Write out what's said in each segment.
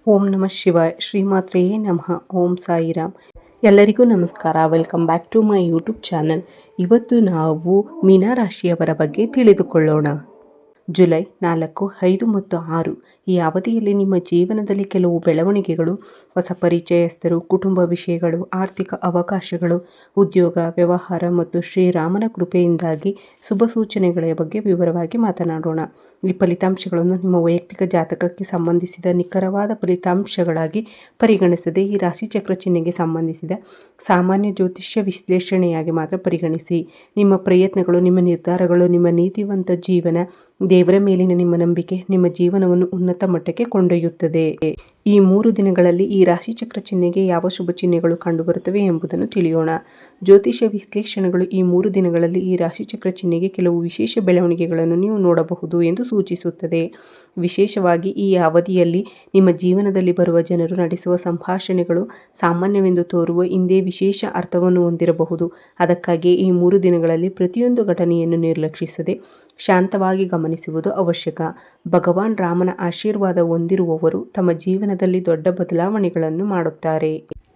ಓಂ ನಮಃ ಶಿವಾಯ. ಶ್ರೀಮಾತ್ರೆಯೇ ನಮಃ. ಓಂ ಸಾಯಿರಾಮ್. ಎಲ್ಲರಿಗೂ ನಮಸ್ಕಾರ. Welcome back to my YouTube channel. ಇವತ್ತು ನಾವು ಮೀನರಾಶಿಯವರ ಬಗ್ಗೆ ತಿಳಿದುಕೊಳ್ಳೋಣ. ಜುಲೈ 4, 5 ಮತ್ತು 6 ಈ ಅವಧಿಯಲ್ಲಿ ನಿಮ್ಮ ಜೀವನದಲ್ಲಿ ಕೆಲವು ಬೆಳವಣಿಗೆಗಳು, ಹೊಸ ಪರಿಚಯಸ್ಥರು, ಕುಟುಂಬ ವಿಷಯಗಳು, ಆರ್ಥಿಕ ಅವಕಾಶಗಳು, ಉದ್ಯೋಗ, ವ್ಯವಹಾರ ಮತ್ತು ಶ್ರೀರಾಮನ ಕೃಪೆಯಿಂದಾಗಿ ಶುಭ ಸೂಚನೆಗಳ ಬಗ್ಗೆ ವಿವರವಾಗಿ ಮಾತನಾಡೋಣ. ಈ ಫಲಿತಾಂಶಗಳನ್ನು ನಿಮ್ಮ ವೈಯಕ್ತಿಕ ಜಾತಕಕ್ಕೆ ಸಂಬಂಧಿಸಿದ ನಿಖರವಾದ ಫಲಿತಾಂಶಗಳಾಗಿ ಪರಿಗಣಿಸದೆ ಈ ರಾಶಿಚಕ್ರ ಚಿಹ್ನೆಗೆ ಸಂಬಂಧಿಸಿದ ಸಾಮಾನ್ಯ ಜ್ಯೋತಿಷ್ಯ ವಿಶ್ಲೇಷಣೆಯಾಗಿ ಮಾತ್ರ ಪರಿಗಣಿಸಿ. ನಿಮ್ಮ ಪ್ರಯತ್ನಗಳು, ನಿಮ್ಮ ನಿರ್ಧಾರಗಳು, ನಿಮ್ಮ ನೀತಿವಂತ ಜೀವನ, ದೇವರ ಮೇಲಿನ ನಿಮ್ಮ ನಂಬಿಕೆ ನಿಮ್ಮ ಜೀವನವನ್ನು ಉನ್ನತ ಮಟ್ಟಕ್ಕೆ ಕೊಂಡೊಯ್ಯುತ್ತದೆ. ಈ 3 ದಿನಗಳಲ್ಲಿ ಈ ರಾಶಿಚಕ್ರ ಚಿಹ್ನೆಗೆ ಯಾವ ಶುಭ ಚಿಹ್ನೆಗಳು ಕಂಡುಬರುತ್ತವೆ ಎಂಬುದನ್ನು ತಿಳಿಯೋಣ. ಜ್ಯೋತಿಷ್ಯ ವಿಶ್ಲೇಷಣೆಗಳು ಈ 3 ದಿನಗಳಲ್ಲಿ ಈ ರಾಶಿಚಕ್ರ ಚಿಹ್ನೆಗೆ ಕೆಲವು ವಿಶೇಷ ಬೆಳವಣಿಗೆಗಳನ್ನು ನೀವು ನೋಡಬಹುದು ಎಂದು ಸೂಚಿಸುತ್ತದೆ. ವಿಶೇಷವಾಗಿ ಈ ಅವಧಿಯಲ್ಲಿ ನಿಮ್ಮ ಜೀವನದಲ್ಲಿ ಬರುವ ಜನರು ನಡೆಸುವ ಸಂಭಾಷಣೆಗಳು ಸಾಮಾನ್ಯವೆಂದು ತೋರುವ ಹಿಂದೆ ವಿಶೇಷ ಅರ್ಥವನ್ನು ಹೊಂದಿರಬಹುದು. ಅದಕ್ಕಾಗಿಯೇ ಈ 3 ದಿನಗಳಲ್ಲಿ ಪ್ರತಿಯೊಂದು ಘಟನೆಯನ್ನು ನಿರ್ಲಕ್ಷಿಸದೆ ಶಾಂತವಾಗಿ ಗಮನಿಸುವುದು ಅವಶ್ಯಕ. ಭಗವಾನ್ ರಾಮನ ಆಶೀರ್ವಾದ ಹೊಂದಿರುವವರು ತಮ್ಮ ಜೀವನದಲ್ಲಿ ದೊಡ್ಡ ಬದಲಾವಣೆಗಳನ್ನು ಮಾಡುತ್ತಾರೆ.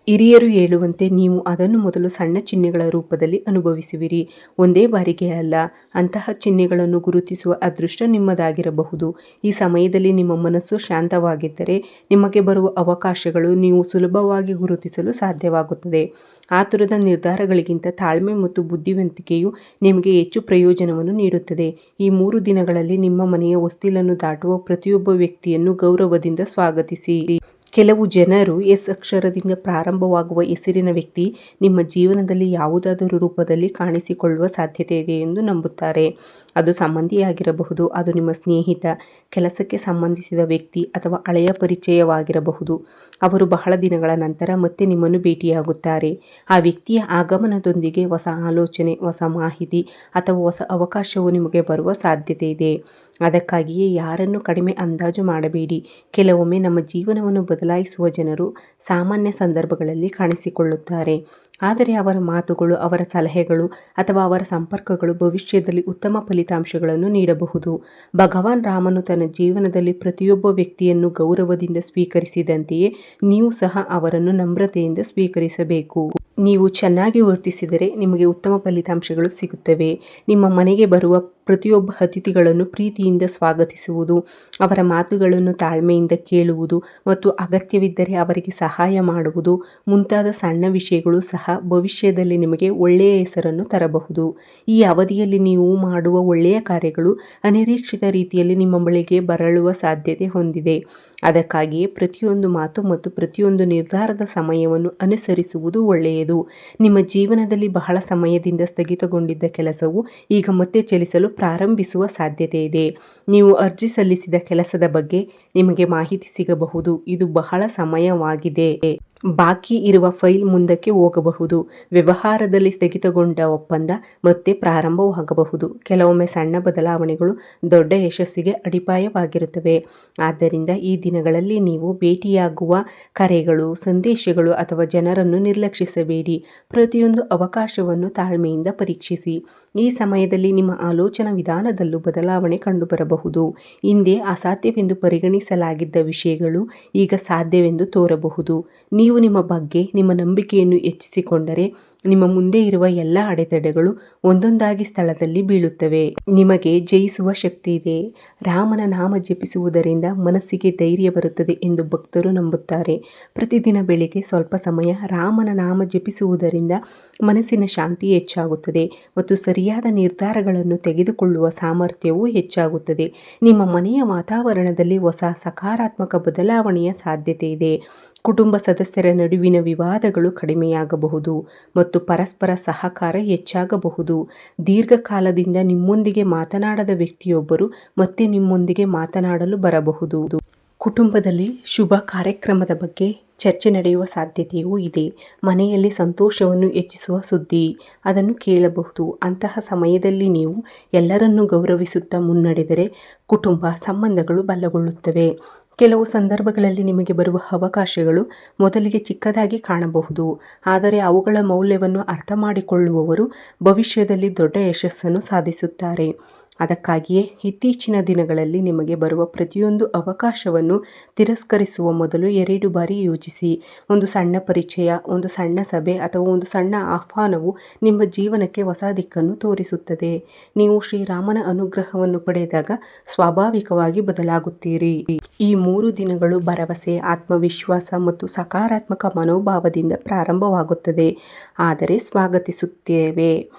ಹಿರಿಯರು ಹೇಳುವಂತೆ ನೀವು ಅದನ್ನು ಮೊದಲು ಸಣ್ಣ ಚಿಹ್ನೆಗಳ ರೂಪದಲ್ಲಿ ಅನುಭವಿಸುವಿರಿ, ಒಂದೇ ಬಾರಿಗೆ ಅಲ್ಲ. ಅಂತಹ ಚಿಹ್ನೆಗಳನ್ನು ಗುರುತಿಸುವ ಅದೃಷ್ಟ ನಿಮ್ಮದಾಗಿರಬಹುದು. ಈ ಸಮಯದಲ್ಲಿ ನಿಮ್ಮ ಮನಸ್ಸು ಶಾಂತವಾಗಿದ್ದರೆ ನಿಮಗೆ ಬರುವ ಅವಕಾಶಗಳು ನೀವು ಸುಲಭವಾಗಿ ಗುರುತಿಸಲು ಸಾಧ್ಯವಾಗುತ್ತದೆ. ಆತುರದ ನಿರ್ಧಾರಗಳಿಗಿಂತ ತಾಳ್ಮೆ ಮತ್ತು ಬುದ್ಧಿವಂತಿಕೆಯು ನಿಮಗೆ ಹೆಚ್ಚು ಪ್ರಯೋಜನವನ್ನು ನೀಡುತ್ತದೆ. ಈ 3 ದಿನಗಳಲ್ಲಿ ನಿಮ್ಮ ಮನೆಯ ಹೊಸ್ತಿಲನ್ನು ದಾಟುವ ಪ್ರತಿಯೊಬ್ಬ ವ್ಯಕ್ತಿಯನ್ನು ಗೌರವದಿಂದ ಸ್ವಾಗತಿಸಿ. ಕೆಲವು ಜನರು ಎಸ್ ಅಕ್ಷರದಿಂದ ಪ್ರಾರಂಭವಾಗುವ ಹೆಸರಿನ ವ್ಯಕ್ತಿ ನಿಮ್ಮ ಜೀವನದಲ್ಲಿ ಯಾವುದಾದರೂ ರೂಪದಲ್ಲಿ ಕಾಣಿಸಿಕೊಳ್ಳುವ ಸಾಧ್ಯತೆ ಇದೆ ಎಂದು ನಂಬುತ್ತಾರೆ. ಅದು ಸಂಬಂಧಿಯಾಗಿರಬಹುದು, ಅದು ನಿಮ್ಮ ಸ್ನೇಹಿತ, ಕೆಲಸಕ್ಕೆ ಸಂಬಂಧಿಸಿದ ವ್ಯಕ್ತಿ ಅಥವಾ ಹಳೆಯ ಪರಿಚಯವಾಗಿರಬಹುದು. ಅವರು ಬಹಳ ದಿನಗಳ ನಂತರ ಮತ್ತೆ ನಿಮ್ಮನ್ನು ಭೇಟಿಯಾಗುತ್ತಾರೆ. ಆ ವ್ಯಕ್ತಿಯ ಆಗಮನದೊಂದಿಗೆ ಹೊಸ ಆಲೋಚನೆ, ಹೊಸ ಮಾಹಿತಿ ಅಥವಾ ಹೊಸ ಅವಕಾಶವು ನಿಮಗೆ ಬರುವ ಸಾಧ್ಯತೆ ಇದೆ. ಅದಕ್ಕಾಗಿಯೇ ಯಾರನ್ನು ಕಡಿಮೆ ಅಂದಾಜು ಮಾಡಬೇಡಿ. ಕೆಲವೊಮ್ಮೆ ನಮ್ಮ ಜೀವನವನ್ನು ಬದಲಾಯಿಸುವ ಜನರು ಸಾಮಾನ್ಯ ಸಂದರ್ಭಗಳಲ್ಲಿ ಕಾಣಿಸಿಕೊಳ್ಳುತ್ತಾರೆ, ಆದರೆ ಅವರ ಮಾತುಗಳು, ಅವರ ಸಲಹೆಗಳು ಅಥವಾ ಅವರ ಸಂಪರ್ಕಗಳು ಭವಿಷ್ಯದಲ್ಲಿ ಉತ್ತಮ ಫಲಿತಾಂಶಗಳನ್ನು ನೀಡಬಹುದು. ಭಗವಾನ್ ರಾಮನು ತನ್ನ ಜೀವನದಲ್ಲಿ ಪ್ರತಿಯೊಬ್ಬ ವ್ಯಕ್ತಿಯನ್ನು ಗೌರವದಿಂದ ಸ್ವೀಕರಿಸಿದಂತೆಯೇ ನೀವು ಸಹ ಅವರನ್ನು ನಮ್ರತೆಯಿಂದ ಸ್ವೀಕರಿಸಬೇಕು. ನೀವು ಚೆನ್ನಾಗಿ ವರ್ತಿಸಿದರೆ ನಿಮಗೆ ಉತ್ತಮ ಫಲಿತಾಂಶಗಳು ಸಿಗುತ್ತವೆ. ನಿಮ್ಮ ಮನೆಗೆ ಬರುವ ಪ್ರತಿಯೊಬ್ಬ ಅತಿಥಿಗಳನ್ನು ಪ್ರೀತಿಯಿಂದ ಸ್ವಾಗತಿಸುವುದು, ಅವರ ಮಾತುಗಳನ್ನು ತಾಳ್ಮೆಯಿಂದ ಕೇಳುವುದು ಮತ್ತು ಅಗತ್ಯವಿದ್ದರೆ ಅವರಿಗೆ ಸಹಾಯ ಮಾಡುವುದು ಮುಂತಾದ ಸಣ್ಣ ವಿಷಯಗಳು ಸಹ ಭವಿಷ್ಯದಲ್ಲಿ ನಿಮಗೆ ಒಳ್ಳೆಯ ಹೆಸರನ್ನು ತರಬಹುದು. ಈ ಅವಧಿಯಲ್ಲಿ ನೀವು ಮಾಡುವ ಒಳ್ಳೆಯ ಕಾರ್ಯಗಳು ಅನಿರೀಕ್ಷಿತ ರೀತಿಯಲ್ಲಿ ನಿಮ್ಮ ಬಳಿಗೆ ಬರಳುವ ಸಾಧ್ಯತೆ ಹೊಂದಿದೆ. ಅದಕ್ಕಾಗಿಯೇ ಪ್ರತಿಯೊಂದು ಮಾತು ಮತ್ತು ಪ್ರತಿಯೊಂದು ನಿರ್ಧಾರದ ಸಮಯವನ್ನು ಅನುಸರಿಸುವುದು ಒಳ್ಳೆಯದು. ನಿಮ್ಮ ಜೀವನದಲ್ಲಿ ಬಹಳ ಸಮಯದಿಂದ ಸ್ಥಗಿತಗೊಂಡಿದ್ದ ಕೆಲಸವು ಈಗ ಮತ್ತೆ ಚಲಿಸಲು ಪ್ರಾರಂಭಿಸುವ ಸಾಧ್ಯತೆ ಇದೆ. ನೀವು ಅರ್ಜಿ ಸಲ್ಲಿಸಿದ ಕೆಲಸದ ಬಗ್ಗೆ ನಿಮಗೆ ಮಾಹಿತಿ ಸಿಗಬಹುದು. ಇದು ಬಹಳ ಸಮಯವಾಗಿದೆ. ಬಾಕಿ ಇರುವ ಫೈಲ್ ಮುಂದಕ್ಕೆ ಹೋಗಬಹುದು. ವ್ಯವಹಾರದಲ್ಲಿ ಸ್ಥಗಿತಗೊಂಡ ಒಪ್ಪಂದ ಮತ್ತೆ ಪ್ರಾರಂಭವಾಗಬಹುದು. ಕೆಲವೊಮ್ಮೆ ಸಣ್ಣ ಬದಲಾವಣೆಗಳು ದೊಡ್ಡ ಯಶಸ್ಸಿಗೆ ಅಡಿಪಾಯವಾಗಿರುತ್ತವೆ. ಆದ್ದರಿಂದ ಈ ದಿನಗಳಲ್ಲಿ ನೀವು ಭೇಟಿಯಾಗುವ ಕರೆಗಳು, ಸಂದೇಶಗಳು ಅಥವಾ ಜನರನ್ನು ನಿರ್ಲಕ್ಷಿಸಬೇಡಿ. ಪ್ರತಿಯೊಂದು ಅವಕಾಶವನ್ನು ತಾಳ್ಮೆಯಿಂದ ಪರೀಕ್ಷಿಸಿ. ಈ ಸಮಯದಲ್ಲಿ ನಿಮ್ಮ ಆಲೋಚನಾ ವಿಧಾನದಲ್ಲೂ ಬದಲಾವಣೆ ಕಂಡುಬರಬಹುದು. ಹಿಂದೆ ಅಸಾಧ್ಯವೆಂದು ಪರಿಗಣಿಸಲಾಗಿದ್ದ ವಿಷಯಗಳು ಈಗ ಸಾಧ್ಯವೆಂದು ತೋರಬಹುದು. ನೀವು ನಿಮ್ಮ ಬಗ್ಗೆ ನಿಮ್ಮ ನಂಬಿಕೆಯನ್ನು ಹೆಚ್ಚಿಸಿಕೊಂಡರೆ ನಿಮ್ಮ ಮುಂದೆ ಇರುವ ಎಲ್ಲ ಅಡೆತಡೆಗಳು ಒಂದೊಂದಾಗಿ ಸ್ಥಳದಲ್ಲಿ ಬೀಳುತ್ತವೆ. ನಿಮಗೆ ಜಯಿಸುವ ಶಕ್ತಿ ಇದೆ. ರಾಮನ ನಾಮ ಜಪಿಸುವುದರಿಂದ ಮನಸ್ಸಿಗೆ ಧೈರ್ಯ ಬರುತ್ತದೆ ಎಂದು ಭಕ್ತರು ನಂಬುತ್ತಾರೆ. ಪ್ರತಿದಿನ ಬೆಳಿಗ್ಗೆ ಸ್ವಲ್ಪ ಸಮಯ ರಾಮನ ನಾಮ ಜಪಿಸುವುದರಿಂದ ಮನಸ್ಸಿನ ಶಾಂತಿ ಹೆಚ್ಚಾಗುತ್ತದೆ ಮತ್ತು ಸರಿಯಾದ ನಿರ್ಧಾರಗಳನ್ನು ತೆಗೆದುಕೊಳ್ಳುವ ಸಾಮರ್ಥ್ಯವೂ ಹೆಚ್ಚಾಗುತ್ತದೆ. ನಿಮ್ಮ ಮನೆಯ ವಾತಾವರಣದಲ್ಲಿ ಹೊಸ ಸಕಾರಾತ್ಮಕ ಬದಲಾವಣೆಯ ಸಾಧ್ಯತೆ ಇದೆ. ಕುಟುಂಬ ಸದಸ್ಯರ ನಡುವಿನ ವಿವಾದಗಳು ಕಡಿಮೆಯಾಗಬಹುದು ಮತ್ತು ಪರಸ್ಪರ ಸಹಕಾರ ಹೆಚ್ಚಾಗಬಹುದು. ದೀರ್ಘಕಾಲದಿಂದ ನಿಮ್ಮೊಂದಿಗೆ ಮಾತನಾಡದ ವ್ಯಕ್ತಿಯೊಬ್ಬರು ಮತ್ತೆ ನಿಮ್ಮೊಂದಿಗೆ ಮಾತನಾಡಲು ಬರಬಹುದು. ಕುಟುಂಬದಲ್ಲಿ ಶುಭ ಕಾರ್ಯಕ್ರಮದ ಬಗ್ಗೆ ಚರ್ಚೆ ನಡೆಯುವ ಸಾಧ್ಯತೆಯೂ ಇದೆ. ಮನೆಯಲ್ಲಿ ಸಂತೋಷವನ್ನು ಹೆಚ್ಚಿಸುವ ಸುದ್ದಿ ಅದನ್ನು ಕೇಳಬಹುದು. ಅಂತಹ ಸಮಯದಲ್ಲಿ ನೀವು ಎಲ್ಲರನ್ನೂ ಗೌರವಿಸುತ್ತಾ ಮುನ್ನಡೆದರೆ ಕುಟುಂಬ ಸಂಬಂಧಗಳು ಬಲಗೊಳ್ಳುತ್ತವೆ. ಕೆಲವು ಸಂದರ್ಭಗಳಲ್ಲಿ ನಿಮಗೆ ಬರುವ ಅವಕಾಶಗಳು ಮೊದಲಿಗೆ ಚಿಕ್ಕದಾಗಿ ಕಾಣಬಹುದು, ಆದರೆ ಅವುಗಳ ಮೌಲ್ಯವನ್ನು ಅರ್ಥ ಮಾಡಿಕೊಳ್ಳುವವರು ಭವಿಷ್ಯದಲ್ಲಿ ದೊಡ್ಡ ಯಶಸ್ಸನ್ನು ಸಾಧಿಸುತ್ತಾರೆ. ಅದಕ್ಕಾಗಿಯೇ ಇತ್ತೀಚಿನ ದಿನಗಳಲ್ಲಿ ನಿಮಗೆ ಬರುವ ಪ್ರತಿಯೊಂದು ಅವಕಾಶವನ್ನು ತಿರಸ್ಕರಿಸುವ ಮೊದಲು 2 ಬಾರಿ ಯೋಚಿಸಿ. ಒಂದು ಸಣ್ಣ ಪರಿಚಯ, ಒಂದು ಸಣ್ಣ ಸಭೆ ಅಥವಾ ಒಂದು ಸಣ್ಣ ಆಹ್ವಾನವು ನಿಮ್ಮ ಜೀವನಕ್ಕೆ ಹೊಸ ದಿಕ್ಕನ್ನು ತೋರಿಸುತ್ತದೆ. ನೀವು ಶ್ರೀರಾಮನ ಅನುಗ್ರಹವನ್ನು ಪಡೆದಾಗ ಸ್ವಾಭಾವಿಕವಾಗಿ ಬದಲಾಗುತ್ತೀರಿ. ಈ 3 ದಿನಗಳು ಭರವಸೆ, ಆತ್ಮವಿಶ್ವಾಸ ಮತ್ತು ಸಕಾರಾತ್ಮಕ ಮನೋಭಾವದಿಂದ ಪ್ರಾರಂಭವಾಗುತ್ತದೆ. ಆದರೆ ಸ್ವಾಗತಿಸುತ್ತೇವೆ.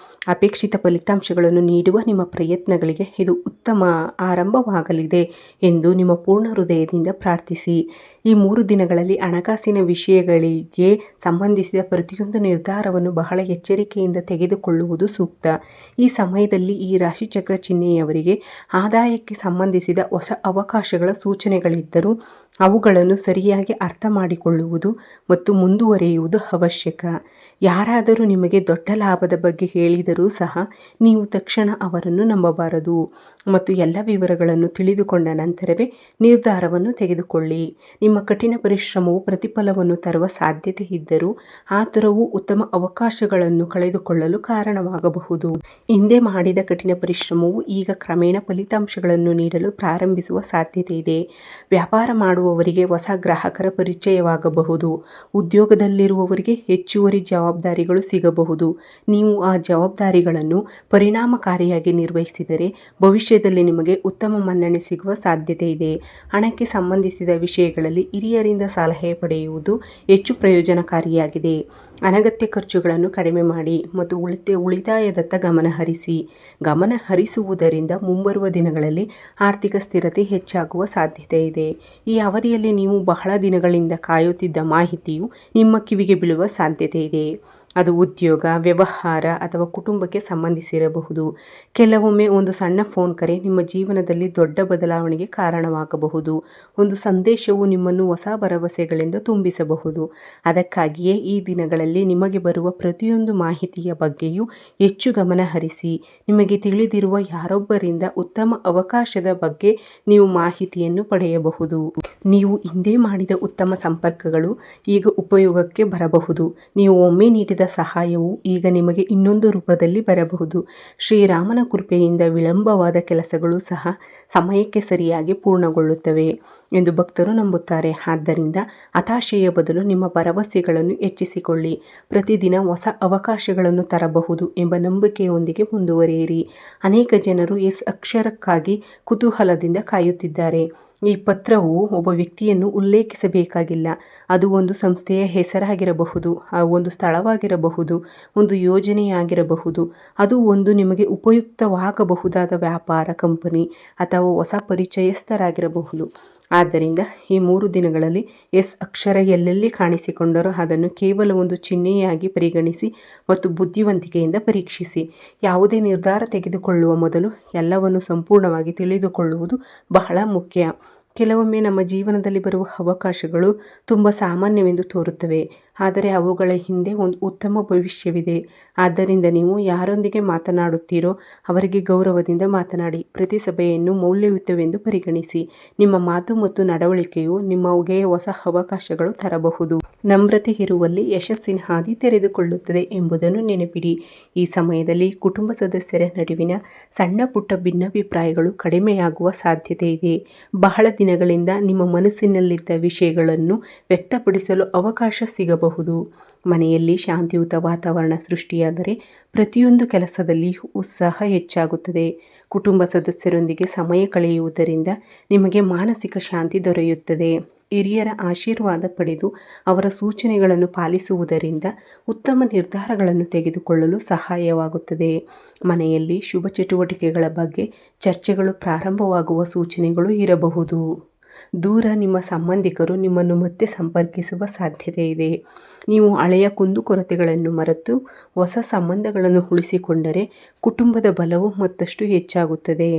ಅಪೇಕ್ಷಿತ ಫಲಿತಾಂಶಗಳನ್ನು ನೀಡುವ ನಿಮ್ಮ ಪ್ರಯತ್ನಗಳಿಗೆ ಇದು ಉತ್ತಮ ಆರಂಭವಾಗಲಿದೆ ಎಂದು ನಿಮ್ಮ ಪೂರ್ಣ ಹೃದಯದಿಂದ ಪ್ರಾರ್ಥಿಸಿ. ಈ 3 ದಿನಗಳಲ್ಲಿ ಹಣಕಾಸಿನ ವಿಷಯಗಳಿಗೆ ಸಂಬಂಧಿಸಿದ ಪ್ರತಿಯೊಂದು ನಿರ್ಧಾರವನ್ನು ಬಹಳ ಎಚ್ಚರಿಕೆಯಿಂದ ತೆಗೆದುಕೊಳ್ಳುವುದು ಸೂಕ್ತ. ಈ ಸಮಯದಲ್ಲಿ ಈ ರಾಶಿಚಕ್ರ ಚಿಹ್ನೆಯವರಿಗೆ ಆದಾಯಕ್ಕೆ ಸಂಬಂಧಿಸಿದ ಹೊಸ ಅವಕಾಶಗಳ ಸೂಚನೆಗಳಿದ್ದರೂ ಅವುಗಳನ್ನು ಸರಿಯಾಗಿ ಅರ್ಥ ಮಾಡಿಕೊಳ್ಳುವುದು ಮತ್ತು ಮುಂದುವರಿಯುವುದು ಅವಶ್ಯಕ. ಯಾರಾದರೂ ನಿಮಗೆ ದೊಡ್ಡ ಲಾಭದ ಬಗ್ಗೆ ಹೇಳಿದರೂ ಸಹ ನೀವು ತಕ್ಷಣ ಅವರನ್ನು ನಂಬಬಾರದು ಮತ್ತು ಎಲ್ಲ ವಿವರಗಳನ್ನು ತಿಳಿದುಕೊಂಡ ನಂತರವೇ ನಿರ್ಧಾರವನ್ನು ತೆಗೆದುಕೊಳ್ಳಿ. ನಿಮ್ಮ ಕಠಿಣ ಪರಿಶ್ರಮವು ಪ್ರತಿಫಲವನ್ನು ತರುವ ಸಾಧ್ಯತೆ ಇದ್ದರೂ ಆ ಥರವು ಉತ್ತಮ ಅವಕಾಶಗಳನ್ನು ಕಳೆದುಕೊಳ್ಳಲು ಕಾರಣವಾಗಬಹುದು. ಹಿಂದೆ ಮಾಡಿದ ಕಠಿಣ ಪರಿಶ್ರಮವು ಈಗ ಕ್ರಮೇಣ ಫಲಿತಾಂಶಗಳನ್ನು ನೀಡಲು ಪ್ರಾರಂಭಿಸುವ ಸಾಧ್ಯತೆ ಇದೆ. ವ್ಯಾಪಾರ ಮಾಡುವವರಿಗೆ ಹೊಸ ಗ್ರಾಹಕರ ಪರಿಚಯವಾಗಬಹುದು. ಉದ್ಯೋಗದಲ್ಲಿರುವವರಿಗೆ ಹೆಚ್ಚುವರಿ ಜವಾಬ್ದಾರಿಗಳು ಸಿಗಬಹುದು. ನೀವು ಆ ಜವಾಬ್ದಾರಿಗಳನ್ನು ಪರಿಣಾಮಕಾರಿಯಾಗಿ ನಿರ್ವಹಿಸಿದರೆ ಭವಿಷ್ಯದಲ್ಲಿ ನಿಮಗೆ ಉತ್ತಮ ಮನ್ನಣೆ ಸಿಗುವ ಸಾಧ್ಯತೆ ಇದೆ. ಹಣಕ್ಕೆ ಸಂಬಂಧಿಸಿದ ವಿಷಯಗಳಲ್ಲಿ ಹಿರಿಯರಿಂದ ಸಲಹೆ ಪಡೆಯುವುದು ಹೆಚ್ಚು ಪ್ರಯೋಜನಕಾರಿಯಾಗಿದೆ. ಅನಗತ್ಯ ಖರ್ಚುಗಳನ್ನು ಕಡಿಮೆ ಮಾಡಿ ಮತ್ತು ಉಳಿತಾಯದತ್ತ ಗಮನ ಹರಿಸಿ. ಗಮನ ಹರಿಸುವುದರಿಂದ ಮುಂಬರುವ ದಿನಗಳಲ್ಲಿ ಆರ್ಥಿಕ ಸ್ಥಿರತೆ ಹೆಚ್ಚಾಗುವ ಸಾಧ್ಯತೆ ಇದೆ. ಈ ಅವಧಿಯಲ್ಲಿ ನೀವು ಬಹಳ ದಿನಗಳಿಂದ ಕಾಯುತ್ತಿದ್ದ ಮಾಹಿತಿಯು ನಿಮ್ಮ ಕಿವಿಗೆ ಬೀಳುವ ಸಾಧ್ಯತೆ ಇದೆ. ಅದು ಉದ್ಯೋಗ, ವ್ಯವಹಾರ ಅಥವಾ ಕುಟುಂಬಕ್ಕೆ ಸಂಬಂಧಿಸಿರಬಹುದು. ಕೆಲವೊಮ್ಮೆ ಒಂದು ಸಣ್ಣ ಫೋನ್ ಕರೆ ನಿಮ್ಮ ಜೀವನದಲ್ಲಿ ದೊಡ್ಡ ಬದಲಾವಣೆಗೆ ಕಾರಣವಾಗಬಹುದು. ಒಂದು ಸಂದೇಶವು ನಿಮ್ಮನ್ನು ಹೊಸ ಭರವಸೆಗಳಿಂದ ತುಂಬಿಸಬಹುದು. ಅದಕ್ಕಾಗಿಯೇ ಈ ದಿನಗಳಲ್ಲಿ ನಿಮಗೆ ಬರುವ ಪ್ರತಿಯೊಂದು ಮಾಹಿತಿಯ ಬಗ್ಗೆಯೂ ಹೆಚ್ಚು ಗಮನ ಹರಿಸಿ. ನಿಮಗೆ ತಿಳಿದಿರುವ ಯಾರೊಬ್ಬರಿಂದ ಉತ್ತಮ ಅವಕಾಶದ ಬಗ್ಗೆ ನೀವು ಮಾಹಿತಿಯನ್ನು ಪಡೆಯಬಹುದು. ನೀವು ಹಿಂದೆ ಮಾಡಿದ ಉತ್ತಮ ಸಂಪರ್ಕಗಳು ಈಗ ಉಪಯೋಗಕ್ಕೆ ಬರಬಹುದು. ನೀವು ಒಮ್ಮೆ ನೀಡಿದ ಸಹಾಯವು ಈಗ ನಿಮಗೆ ಇನ್ನೊಂದು ರೂಪದಲ್ಲಿ ಬರಬಹುದು. ಶ್ರೀರಾಮನ ಕೃಪೆಯಿಂದ ವಿಳಂಬವಾದ ಕೆಲಸಗಳು ಸಹ ಸಮಯಕ್ಕೆ ಸರಿಯಾಗಿ ಪೂರ್ಣಗೊಳ್ಳುತ್ತವೆ ಎಂದು ಭಕ್ತರು ನಂಬುತ್ತಾರೆ. ಆದ್ದರಿಂದ ಹತಾಶೆಯ ಬದಲು ನಿಮ್ಮ ಭರವಸೆಗಳನ್ನು ಹೆಚ್ಚಿಸಿಕೊಳ್ಳಿ. ಪ್ರತಿದಿನ ಹೊಸ ಅವಕಾಶಗಳನ್ನು ತರಬಹುದು ಎಂಬ ನಂಬಿಕೆಯೊಂದಿಗೆ ಮುಂದುವರಿಯಿರಿ. ಅನೇಕ ಜನರು ಎಸ್ ಅಕ್ಷರಕ್ಕಾಗಿ ಕುತೂಹಲದಿಂದ ಕಾಯುತ್ತಿದ್ದಾರೆ. ಈ ಪತ್ರವು ಒಬ್ಬ ವ್ಯಕ್ತಿಯನ್ನು ಉಲ್ಲೇಖಿಸಬೇಕಾಗಿಲ್ಲ. ಅದು ಒಂದು ಸಂಸ್ಥೆಯ ಹೆಸರಾಗಿರಬಹುದು, ಒಂದು ಸ್ಥಳವಾಗಿರಬಹುದು, ಒಂದು ಯೋಜನೆಯಾಗಿರಬಹುದು. ಅದು ಒಂದು ನಿಮಗೆ ಉಪಯುಕ್ತವಾಗಬಹುದಾದ ವ್ಯಾಪಾರ ಕಂಪನಿ ಅಥವಾ ಹೊಸ ಪರಿಚಯಸ್ಥರಾಗಿರಬಹುದು. ಆದ್ದರಿಂದ ಈ 3 ದಿನಗಳಲ್ಲಿ ಎಸ್ ಅಕ್ಷರ ಎಲ್ಲೆಲ್ಲಿ ಕಾಣಿಸಿಕೊಂಡರೂ ಅದನ್ನು ಕೇವಲ ಒಂದು ಚಿಹ್ನೆಯಾಗಿ ಪರಿಗಣಿಸಿ ಮತ್ತು ಬುದ್ಧಿವಂತಿಕೆಯಿಂದ ಪರೀಕ್ಷಿಸಿ. ಯಾವುದೇ ನಿರ್ಧಾರ ತೆಗೆದುಕೊಳ್ಳುವ ಮೊದಲು ಎಲ್ಲವನ್ನು ಸಂಪೂರ್ಣವಾಗಿ ತಿಳಿದುಕೊಳ್ಳುವುದು ಬಹಳ ಮುಖ್ಯ. ಕೆಲವೊಮ್ಮೆ ನಮ್ಮ ಜೀವನದಲ್ಲಿ ಬರುವ ಅವಕಾಶಗಳು ತುಂಬ ಸಾಮಾನ್ಯವೆಂದು ತೋರುತ್ತವೆ, ಆದರೆ ಅವುಗಳ ಹಿಂದೆ ಒಂದು ಉತ್ತಮ ಭವಿಷ್ಯವಿದೆ. ಆದ್ದರಿಂದ ನೀವು ಯಾರೊಂದಿಗೆ ಮಾತನಾಡುತ್ತೀರೋ ಅವರಿಗೆ ಗೌರವದಿಂದ ಮಾತನಾಡಿ. ಪ್ರತಿ ಸಭೆಯನ್ನು ಮೌಲ್ಯಯುತವೆಂದು ಪರಿಗಣಿಸಿ. ನಿಮ್ಮ ಮಾತು ಮತ್ತು ನಡವಳಿಕೆಯು ನಿಮಗೆ ಹೊಸ ಅವಕಾಶಗಳು ತರಬಹುದು. ನಮ್ರತೆ ಇರುವಲ್ಲಿ ಯಶಸ್ಸಿನ ಹಾದಿ ತೆರೆದುಕೊಳ್ಳುತ್ತದೆ ಎಂಬುದನ್ನು ನೆನಪಿಡಿ. ಈ ಸಮಯದಲ್ಲಿ ಕುಟುಂಬ ಸದಸ್ಯರ ನಡುವಿನ ಸಣ್ಣ ಪುಟ್ಟ ಭಿನ್ನಾಭಿಪ್ರಾಯಗಳು ಕಡಿಮೆಯಾಗುವ ಸಾಧ್ಯತೆ ಇದೆ. ಬಹಳ ದಿನಗಳಿಂದ ನಿಮ್ಮ ಮನಸ್ಸಿನಲ್ಲಿದ್ದ ವಿಷಯಗಳನ್ನು ವ್ಯಕ್ತಪಡಿಸಲು ಅವಕಾಶ ಸಿಗಬಹುದು. ಮನೆಯಲ್ಲಿ ಶಾಂತಿಯುತ ವಾತಾವರಣ ಸೃಷ್ಟಿಯಾದರೆ ಪ್ರತಿಯೊಂದು ಕೆಲಸದಲ್ಲಿ ಉತ್ಸಾಹ ಹೆಚ್ಚಾಗುತ್ತದೆ. ಕುಟುಂಬ ಸದಸ್ಯರೊಂದಿಗೆ ಸಮಯ ಕಳೆಯುವುದರಿಂದ ನಿಮಗೆ ಮಾನಸಿಕ ಶಾಂತಿ ದೊರೆಯುತ್ತದೆ. ಹಿರಿಯರ ಆಶೀರ್ವಾದ ಪಡೆದು ಅವರ ಸೂಚನೆಗಳನ್ನು ಪಾಲಿಸುವುದರಿಂದ ಉತ್ತಮ ನಿರ್ಧಾರಗಳನ್ನು ತೆಗೆದುಕೊಳ್ಳಲು ಸಹಾಯವಾಗುತ್ತದೆ. ಮನೆಯಲ್ಲಿ ಶುಭ ಚಟುವಟಿಕೆಗಳ ಬಗ್ಗೆ ಚರ್ಚೆಗಳು ಪ್ರಾರಂಭವಾಗುವ ಸೂಚನೆಗಳು ಇರಬಹುದು. ದೂರ ನಿಮ್ಮ ಸಂಬಂಧಿಕರು ನಿಮ್ಮನ್ನು ಮತ್ತೆ ಸಂಪರ್ಕಿಸುವ ಸಾಧ್ಯತೆ ಇದೆ. ನೀವು ಹಳೆಯ ಕುಂದುಕೊರತೆಗಳನ್ನು ಮರೆತು ಹೊಸ ಸಂಬಂಧಗಳನ್ನು ಉಳಿಸಿಕೊಂಡರೆ ಕುಟುಂಬದ ಬಲವು ಮತ್ತಷ್ಟು ಹೆಚ್ಚಾಗುತ್ತದೆ.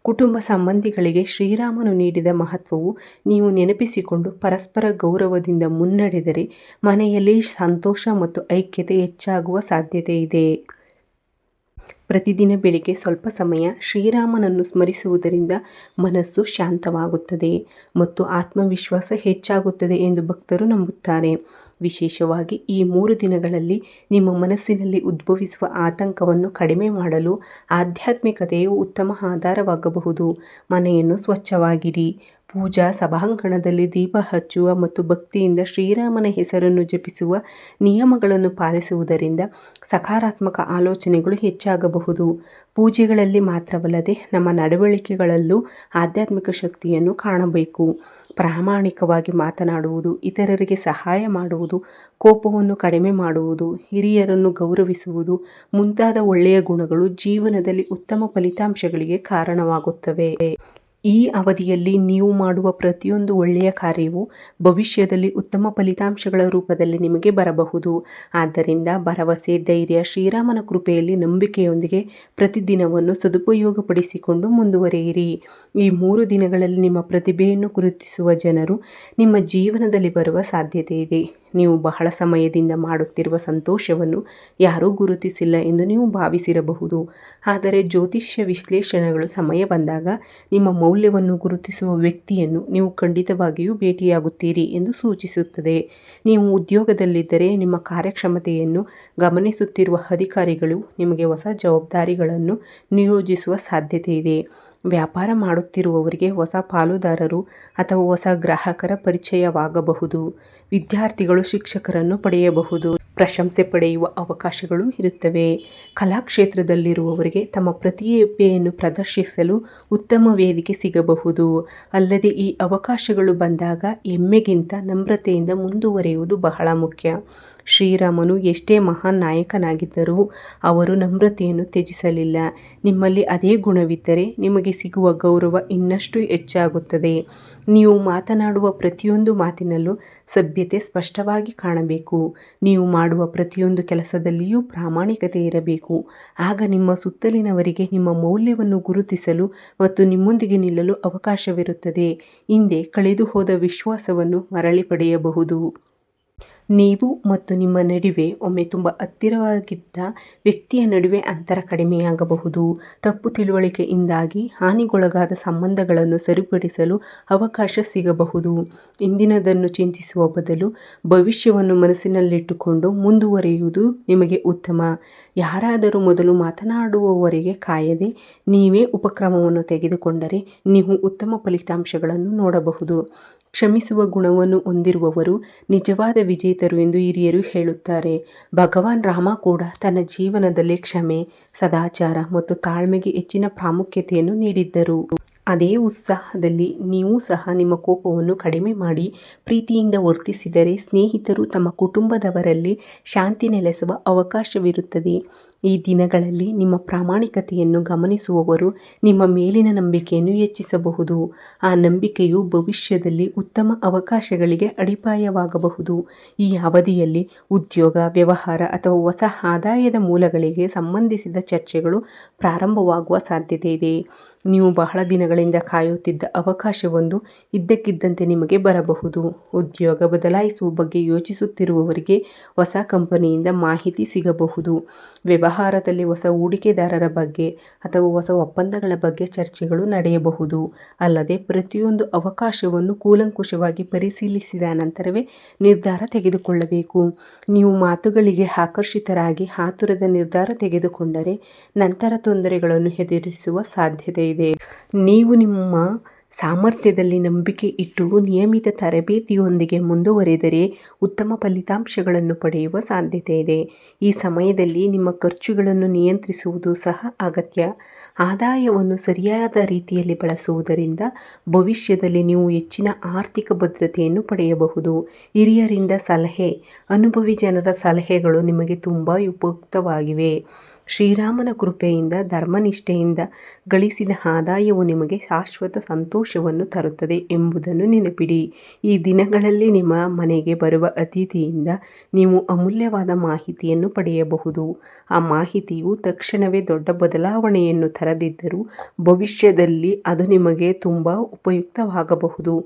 ಕುಟುಂಬ ಸಂಬಂಧಿಗಳಿಗೆ ಶ್ರೀರಾಮನು ನೀಡಿದ ಮಹತ್ವವು ನೀವು ನೆನಪಿಸಿಕೊಂಡು ಪರಸ್ಪರ ಗೌರವದಿಂದ ಮುನ್ನಡೆದರೆ ಮನೆಯಲ್ಲಿ ಸಂತೋಷ ಮತ್ತು ಐಕ್ಯತೆ ಹೆಚ್ಚಾಗುವ ಸಾಧ್ಯತೆ ಇದೆ. ಪ್ರತಿದಿನ ಬೆಳಿಗ್ಗೆ ಸ್ವಲ್ಪ ಸಮಯ ಶ್ರೀರಾಮನನ್ನು ಸ್ಮರಿಸುವುದರಿಂದ ಮನಸ್ಸು ಶಾಂತವಾಗುತ್ತದೆ ಮತ್ತು ಆತ್ಮವಿಶ್ವಾಸ ಹೆಚ್ಚಾಗುತ್ತದೆ ಎಂದು ಭಕ್ತರು ನಂಬುತ್ತಾರೆ. ವಿಶೇಷವಾಗಿ ಈ 3 ದಿನಗಳಲ್ಲಿ ನಿಮ್ಮ ಮನಸ್ಸಿನಲ್ಲಿ ಉದ್ಭವಿಸುವ ಆತಂಕವನ್ನು ಕಡಿಮೆ ಮಾಡಲು ಆಧ್ಯಾತ್ಮಿಕತೆಯು ಉತ್ತಮ ಆಧಾರವಾಗಬಹುದು. ಮನೆಯನ್ನು ಸ್ವಚ್ಛವಾಗಿಡಿ. ಪೂಜಾ ಸಭಾಂಗಣದಲ್ಲಿ ದೀಪ ಹಚ್ಚುವ ಮತ್ತು ಭಕ್ತಿಯಿಂದ ಶ್ರೀರಾಮನ ಹೆಸರನ್ನು ಜಪಿಸುವ ನಿಯಮಗಳನ್ನು ಪಾಲಿಸುವುದರಿಂದ ಸಕಾರಾತ್ಮಕ ಆಲೋಚನೆಗಳು ಹೆಚ್ಚಾಗಬಹುದು. ಪೂಜೆಗಳಲ್ಲಿ ಮಾತ್ರವಲ್ಲದೆ ನಮ್ಮ ನಡವಳಿಕೆಗಳಲ್ಲೂ ಆಧ್ಯಾತ್ಮಿಕ ಶಕ್ತಿಯನ್ನು ಕಾಣಬೇಕು. ಪ್ರಾಮಾಣಿಕವಾಗಿ ಮಾತನಾಡುವುದು, ಇತರರಿಗೆ ಸಹಾಯ ಮಾಡುವುದು, ಕೋಪವನ್ನು ಕಡಿಮೆ ಮಾಡುವುದು, ಹಿರಿಯರನ್ನು ಗೌರವಿಸುವುದು ಮುಂತಾದ ಒಳ್ಳೆಯ ಗುಣಗಳು ಜೀವನದಲ್ಲಿ ಉತ್ತಮ ಫಲಿತಾಂಶಗಳಿಗೆ ಕಾರಣವಾಗುತ್ತವೆ. ಈ ಅವಧಿಯಲ್ಲಿ ನೀವು ಮಾಡುವ ಪ್ರತಿಯೊಂದು ಒಳ್ಳೆಯ ಕಾರ್ಯವೂ ಭವಿಷ್ಯದಲ್ಲಿ ಉತ್ತಮ ಫಲಿತಾಂಶಗಳ ರೂಪದಲ್ಲಿ ನಿಮಗೆ ಬರಬಹುದು. ಆದ್ದರಿಂದ ಭರವಸೆ, ಧೈರ್ಯ, ಶ್ರೀರಾಮನ ಕೃಪೆಯಲ್ಲಿ ನಂಬಿಕೆಯೊಂದಿಗೆ ಪ್ರತಿದಿನವನ್ನು ಸದುಪಯೋಗಪಡಿಸಿಕೊಂಡು ಮುಂದುವರಿಯಿರಿ. ಈ 3 ದಿನಗಳಲ್ಲಿ ನಿಮ್ಮ ಪ್ರತಿಭೆಯನ್ನು ಗುರುತಿಸುವ ಜನರು ನಿಮ್ಮ ಜೀವನದಲ್ಲಿ ಬರುವ ಸಾಧ್ಯತೆ ಇದೆ. ನೀವು ಬಹಳ ಸಮಯದಿಂದ ಮಾಡುತ್ತಿರುವ ಸಂತೋಷವನ್ನು ಯಾರೂ ಗುರುತಿಸಿಲ್ಲ ಎಂದು ನೀವು ಭಾವಿಸಿರಬಹುದು. ಆದರೆ ಜ್ಯೋತಿಷ್ಯ ವಿಶ್ಲೇಷಣೆಗಳು ಸಮಯ ಬಂದಾಗ ನಿಮ್ಮ ಮೌಲ್ಯವನ್ನು ಗುರುತಿಸುವ ವ್ಯಕ್ತಿಯನ್ನು ನೀವು ಖಂಡಿತವಾಗಿಯೂ ಭೇಟಿಯಾಗುತ್ತೀರಿ ಎಂದು ಸೂಚಿಸುತ್ತದೆ. ನೀವು ಉದ್ಯೋಗದಲ್ಲಿದ್ದರೆ ನಿಮ್ಮ ಕಾರ್ಯಕ್ಷಮತೆಯನ್ನು ಗಮನಿಸುತ್ತಿರುವ ಅಧಿಕಾರಿಗಳು ನಿಮಗೆ ಹೊಸ ಜವಾಬ್ದಾರಿಗಳನ್ನು ನಿಯೋಜಿಸುವ ಸಾಧ್ಯತೆ ಇದೆ. ವ್ಯಾಪಾರ ಮಾಡುತ್ತಿರುವವರಿಗೆ ಹೊಸ ಪಾಲುದಾರರು ಅಥವಾ ಹೊಸ ಗ್ರಾಹಕರ ಪರಿಚಯವಾಗಬಹುದು. ವಿದ್ಯಾರ್ಥಿಗಳು ಶಿಕ್ಷಕರನ್ನು ಪಡೆಯಬಹುದು. ಪ್ರಶಂಸೆ ಪಡೆಯುವ ಅವಕಾಶಗಳು ಇರುತ್ತವೆ. ಕಲಾಕ್ಷೇತ್ರದಲ್ಲಿರುವವರಿಗೆ ತಮ್ಮ ಪ್ರತಿಭೆಯನ್ನು ಪ್ರದರ್ಶಿಸಲು ಉತ್ತಮ ವೇದಿಕೆ ಸಿಗಬಹುದು. ಅಲ್ಲದೆ ಈ ಅವಕಾಶಗಳು ಬಂದಾಗ ಹೆಮ್ಮೆಗಿಂತ ನಮ್ರತೆಯಿಂದ ಮುಂದುವರಿಯುವುದು ಬಹಳ ಮುಖ್ಯ. ಶ್ರೀರಾಮನು ಎಷ್ಟೇ ಮಹಾನ್ ನಾಯಕನಾಗಿದ್ದರೂ ಅವರು ನಮ್ರತೆಯನ್ನು ತ್ಯಜಿಸಲಿಲ್ಲ. ನಿಮ್ಮಲ್ಲಿ ಅದೇ ಗುಣವಿದ್ದರೆ ನಿಮಗೆ ಸಿಗುವ ಗೌರವ ಇನ್ನಷ್ಟು ಹೆಚ್ಚಾಗುತ್ತದೆ. ನೀವು ಮಾತನಾಡುವ ಪ್ರತಿಯೊಂದು ಮಾತಿನಲ್ಲೂ ಸಭ್ಯತೆ ಸ್ಪಷ್ಟವಾಗಿ ಕಾಣಬೇಕು. ನೀವು ಮಾಡುವ ಪ್ರತಿಯೊಂದು ಕೆಲಸದಲ್ಲಿಯೂ ಪ್ರಾಮಾಣಿಕತೆ ಇರಬೇಕು. ಆಗ ನಿಮ್ಮ ಸುತ್ತಲಿನವರಿಗೆ ನಿಮ್ಮ ಮೌಲ್ಯವನ್ನು ಗುರುತಿಸಲು ಮತ್ತು ನಿಮ್ಮೊಂದಿಗೆ ನಿಲ್ಲಲು ಅವಕಾಶವಿರುತ್ತದೆ. ಹಿಂದೆ ಕಳೆದು ಹೋದ ವಿಶ್ವಾಸವನ್ನು ಮರಳಿ ಪಡೆಯಬಹುದು. ನೀವು ಮತ್ತು ನಿಮ್ಮ ನಡುವೆ ಒಮ್ಮೆ ತುಂಬ ಹತ್ತಿರವಾಗಿದ್ದ ವ್ಯಕ್ತಿಯ ನಡುವೆ ಅಂತರ ಕಡಿಮೆಯಾಗಬಹುದು. ತಪ್ಪು ತಿಳುವಳಿಕೆಯಿಂದಾಗಿ ಹಾನಿಗೊಳಗಾದ ಸಂಬಂಧಗಳನ್ನು ಸರಿಪಡಿಸಲು ಅವಕಾಶ ಸಿಗಬಹುದು. ಇಂದಿನದನ್ನು ಚಿಂತಿಸುವ ಬದಲು ಭವಿಷ್ಯವನ್ನು ಮನಸ್ಸಿನಲ್ಲಿಟ್ಟುಕೊಂಡು ಮುಂದುವರಿಯುವುದು ನಿಮಗೆ ಉತ್ತಮ. ಯಾರಾದರೂ ಮೊದಲು ಮಾತನಾಡುವವರೆಗೆ ಕಾಯದೆ ನೀವೇ ಉಪಕ್ರಮವನ್ನು ತೆಗೆದುಕೊಂಡರೆ ನೀವು ಉತ್ತಮ ಫಲಿತಾಂಶಗಳನ್ನು ನೋಡಬಹುದು. ಕ್ಷಮಿಸುವ ಗುಣವನ್ನು ಹೊಂದಿರುವವರು ನಿಜವಾದ ವಿಜೇತರು ಎಂದು ಹಿರಿಯರು ಹೇಳುತ್ತಾರೆ. ಭಗವಾನ್ ರಾಮ ಕೂಡ ತನ್ನ ಜೀವನದಲ್ಲಿ ಕ್ಷಮೆ, ಸದಾಚಾರ ಮತ್ತು ತಾಳ್ಮೆಗೆ ಹೆಚ್ಚಿನ ಪ್ರಾಮುಖ್ಯತೆಯನ್ನು ನೀಡಿದ್ದರು. ಅದೇ ಉತ್ಸಾಹದಲ್ಲಿ ನೀವು ಸಹ ನಿಮ್ಮ ಕೋಪವನ್ನು ಕಡಿಮೆ ಮಾಡಿ ಪ್ರೀತಿಯಿಂದ ವರ್ತಿಸಿದರೆ ಸ್ನೇಹಿತರು ತಮ್ಮ ಕುಟುಂಬದವರಲ್ಲಿ ಶಾಂತಿ ನೆಲೆಸುವ ಅವಕಾಶವಿರುತ್ತದೆ. ಈ ದಿನಗಳಲ್ಲಿ ನಿಮ್ಮ ಪ್ರಾಮಾಣಿಕತೆಯನ್ನು ಗಮನಿಸುವವರು ನಿಮ್ಮ ಮೇಲಿನ ನಂಬಿಕೆಯನ್ನು ಹೆಚ್ಚಿಸಬಹುದು. ಆ ನಂಬಿಕೆಯು ಭವಿಷ್ಯದಲ್ಲಿ ಉತ್ತಮ ಅವಕಾಶಗಳಿಗೆ ಅಡಿಪಾಯವಾಗಬಹುದು. ಈ ಅವಧಿಯಲ್ಲಿ ಉದ್ಯೋಗ, ವ್ಯವಹಾರ ಅಥವಾ ಹೊಸ ಆದಾಯದ ಮೂಲಗಳಿಗೆ ಸಂಬಂಧಿಸಿದ ಚರ್ಚೆಗಳು ಪ್ರಾರಂಭವಾಗುವ ಸಾಧ್ಯತೆ ಇದೆ. ನೀವು ಬಹಳ ದಿನಗಳಿಂದ ಕಾಯುತ್ತಿದ್ದ ಅವಕಾಶವೊಂದು ಇದ್ದಕ್ಕಿದ್ದಂತೆ ನಿಮಗೆ ಬರಬಹುದು. ಉದ್ಯೋಗ ಬದಲಾಯಿಸುವ ಬಗ್ಗೆ ಯೋಚಿಸುತ್ತಿರುವವರಿಗೆ ಹೊಸ ಕಂಪನಿಯಿಂದ ಮಾಹಿತಿ ಸಿಗಬಹುದು. ವ್ಯವಹಾರದಲ್ಲಿ ಹೊಸ ಹೂಡಿಕೆದಾರರ ಬಗ್ಗೆ ಅಥವಾ ಹೊಸ ಒಪ್ಪಂದಗಳ ಬಗ್ಗೆ ಚರ್ಚೆಗಳು ನಡೆಯಬಹುದು. ಅಲ್ಲದೆ ಪ್ರತಿಯೊಂದು ಅವಕಾಶವನ್ನು ಕೂಲಂಕುಷವಾಗಿ ಪರಿಶೀಲಿಸಿದ ನಂತರವೇ ನಿರ್ಧಾರ ತೆಗೆದುಕೊಳ್ಳಬೇಕು. ನೀವು ಮಾತುಗಳಿಗೆ ಆಕರ್ಷಿತರಾಗಿ ಆತುರದ ನಿರ್ಧಾರ ತೆಗೆದುಕೊಂಡರೆ ನಂತರ ತೊಂದರೆಗಳನ್ನು ಎದುರಿಸುವ ಸಾಧ್ಯತೆ ಇದೆ. ನೀವು ನಿಮ್ಮ ಸಾಮರ್ಥ್ಯದಲ್ಲಿ ನಂಬಿಕೆ ಇಟ್ಟು ನಿಯಮಿತ ತರಬೇತಿಯೊಂದಿಗೆ ಮುಂದುವರಿದರೆ ಉತ್ತಮ ಫಲಿತಾಂಶಗಳನ್ನು ಪಡೆಯುವ ಸಾಧ್ಯತೆ ಇದೆ. ಈ ಸಮಯದಲ್ಲಿ ನಿಮ್ಮ ಖರ್ಚುಗಳನ್ನು ನಿಯಂತ್ರಿಸುವುದು ಸಹ ಅಗತ್ಯ. ಆದಾಯವನ್ನು ಸರಿಯಾದ ರೀತಿಯಲ್ಲಿ ಬಳಸುವುದರಿಂದ ಭವಿಷ್ಯದಲ್ಲಿ ನೀವು ಹೆಚ್ಚಿನ ಆರ್ಥಿಕ ಭದ್ರತೆಯನ್ನು ಪಡೆಯಬಹುದು. ಹಿರಿಯರಿಂದ ಸಲಹೆ, ಅನುಭವಿ ಜನರ ಸಲಹೆಗಳು ನಿಮಗೆ ತುಂಬ ಉಪಯುಕ್ತವಾಗಿವೆ. ಶ್ರೀರಾಮನ ಕೃಪೆಯಿಂದ ಧರ್ಮನಿಷ್ಠೆಯಿಂದ ಗಳಿಸಿದ ಆದಾಯವು ನಿಮಗೆ ಶಾಶ್ವತ ಸಂತೋಷವನ್ನು ತರುತ್ತದೆ ಎಂಬುದನ್ನು ನೆನಪಿಡಿ. ಈ ದಿನಗಳಲ್ಲಿ ನಿಮ್ಮ ಮನೆಗೆ ಬರುವ ಅತಿಥಿಯಿಂದ ನೀವು ಅಮೂಲ್ಯವಾದ ಮಾಹಿತಿಯನ್ನು ಪಡೆಯಬಹುದು. ಆ ಮಾಹಿತಿಯು ತಕ್ಷಣವೇ ದೊಡ್ಡ ಬದಲಾವಣೆಯನ್ನು ತರದಿದ್ದರೂ ಭವಿಷ್ಯದಲ್ಲಿ ಅದು ನಿಮಗೆ ತುಂಬ ಉಪಯುಕ್ತವಾಗಬಹುದು.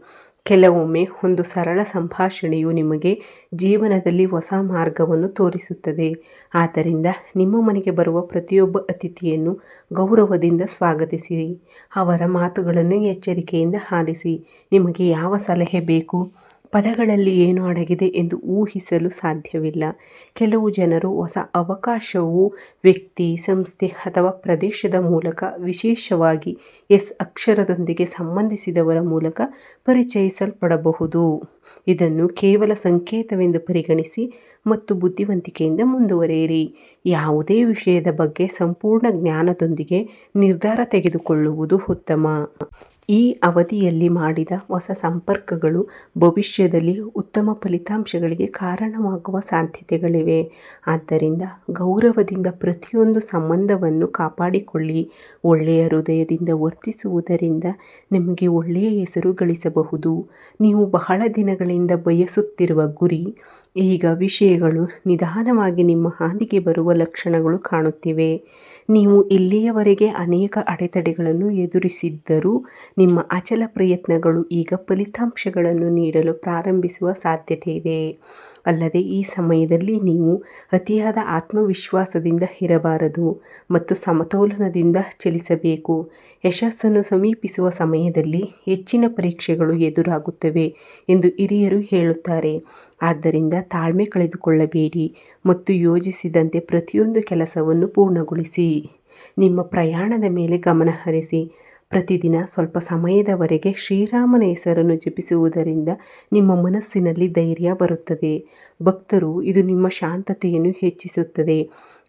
ಕೆಲವೊಮ್ಮೆ ಒಂದು ಸರಳ ಸಂಭಾಷಣೆಯು ನಿಮಗೆ ಜೀವನದಲ್ಲಿ ಹೊಸ ಮಾರ್ಗವನ್ನು ತೋರಿಸುತ್ತದೆ. ಆದ್ದರಿಂದ ನಿಮ್ಮ ಮನೆಗೆ ಬರುವ ಪ್ರತಿಯೊಬ್ಬ ಅತಿಥಿಯನ್ನು ಗೌರವದಿಂದ ಸ್ವಾಗತಿಸಿ. ಅವರ ಮಾತುಗಳನ್ನು ಎಚ್ಚರಿಕೆಯಿಂದ ಆಲಿಸಿ. ನಿಮಗೆ ಯಾವ ಸಲಹೆ ಬೇಕು? ಪದಗಳಲ್ಲಿ ಏನು ಅಡಗಿದೆ ಎಂದು ಊಹಿಸಲು ಸಾಧ್ಯವಿಲ್ಲ. ಕೆಲವು ಜನರು ಹೊಸ ಅವಕಾಶವು ವ್ಯಕ್ತಿ, ಸಂಸ್ಥೆ ಅಥವಾ ಪ್ರದೇಶದ ಮೂಲಕ, ವಿಶೇಷವಾಗಿ ಎಸ್ ಅಕ್ಷರದೊಂದಿಗೆ ಸಂಬಂಧಿಸಿದವರ ಮೂಲಕ ಪರಿಚಯಿಸಲ್ಪಡಬಹುದು. ಇದನ್ನು ಕೇವಲ ಸಂಕೇತವೆಂದು ಪರಿಗಣಿಸಿ ಮತ್ತು ಬುದ್ಧಿವಂತಿಕೆಯಿಂದ ಮುಂದುವರಿಯಿರಿ. ಯಾವುದೇ ವಿಷಯದ ಬಗ್ಗೆ ಸಂಪೂರ್ಣ ಜ್ಞಾನದೊಂದಿಗೆ ನಿರ್ಧಾರ ತೆಗೆದುಕೊಳ್ಳುವುದು ಉತ್ತಮ. ಈ ಅವಧಿಯಲ್ಲಿ ಮಾಡಿದ ಹೊಸ ಸಂಪರ್ಕಗಳು ಭವಿಷ್ಯದಲ್ಲಿ ಉತ್ತಮ ಫಲಿತಾಂಶಗಳಿಗೆ ಕಾರಣವಾಗುವ ಸಾಧ್ಯತೆಗಳಿವೆ. ಆದ್ದರಿಂದ ಗೌರವದಿಂದ ಪ್ರತಿಯೊಂದು ಸಂಬಂಧವನ್ನು ಕಾಪಾಡಿಕೊಳ್ಳಿ. ಒಳ್ಳೆಯ ಹೃದಯದಿಂದ ವರ್ತಿಸುವುದರಿಂದ ನಿಮಗೆ ಒಳ್ಳೆಯ ಹೆಸರು ಗಳಿಸಬಹುದು. ನೀವು ಬಹಳ ದಿನಗಳಿಂದ ಬಯಸುತ್ತಿರುವ ಗುರಿ, ಈಗ ವಿಷಯಗಳು ನಿಧಾನವಾಗಿ ನಿಮ್ಮ ಹಾದಿಗೆ ಬರುವ ಲಕ್ಷಣಗಳು ಕಾಣುತ್ತಿವೆ. ನೀವು ಇಲ್ಲಿಯವರೆಗೆ ಅನೇಕ ಅಡೆತಡೆಗಳನ್ನು ಎದುರಿಸಿದ್ದರೂ ನಿಮ್ಮ ಅಚಲ ಪ್ರಯತ್ನಗಳು ಈಗ ಫಲಿತಾಂಶಗಳನ್ನು ನೀಡಲು ಪ್ರಾರಂಭಿಸುವ ಸಾಧ್ಯತೆಯಿದೆ. ಅಲ್ಲದೆ ಈ ಸಮಯದಲ್ಲಿ ನೀವು ಅತಿಯಾದ ಆತ್ಮವಿಶ್ವಾಸದಿಂದ ಇರಬಾರದು ಮತ್ತು ಸಮತೋಲನದಿಂದ ಚಲಿಸಬೇಕು. ಯಶಸ್ಸನ್ನು ಸಮೀಪಿಸುವ ಸಮಯದಲ್ಲಿ ಹೆಚ್ಚಿನ ಪರೀಕ್ಷೆಗಳು ಎದುರಾಗುತ್ತವೆ ಎಂದು ಹಿರಿಯರು ಹೇಳುತ್ತಾರೆ. ಆದ್ದರಿಂದ ತಾಳ್ಮೆ ಕಳೆದುಕೊಳ್ಳಬೇಡಿ ಮತ್ತು ಯೋಜಿಸಿದಂತೆ ಪ್ರತಿಯೊಂದು ಕೆಲಸವನ್ನು ಪೂರ್ಣಗೊಳಿಸಿ. ನಿಮ್ಮ ಪ್ರಯಾಣದ ಮೇಲೆ ಗಮನ ಹರಿಸಿ. ಪ್ರತಿದಿನ ಸ್ವಲ್ಪ ಸಮಯದವರೆಗೆ ಶ್ರೀರಾಮನ ಹೆಸರನ್ನು ಜಪಿಸುವುದರಿಂದ ನಿಮ್ಮ ಮನಸ್ಸಿನಲ್ಲಿ ಧೈರ್ಯ ಬರುತ್ತದೆ. ಭಕ್ತರು ಇದು ನಿಮ್ಮ ಶಾಂತತೆಯನ್ನು ಹೆಚ್ಚಿಸುತ್ತದೆ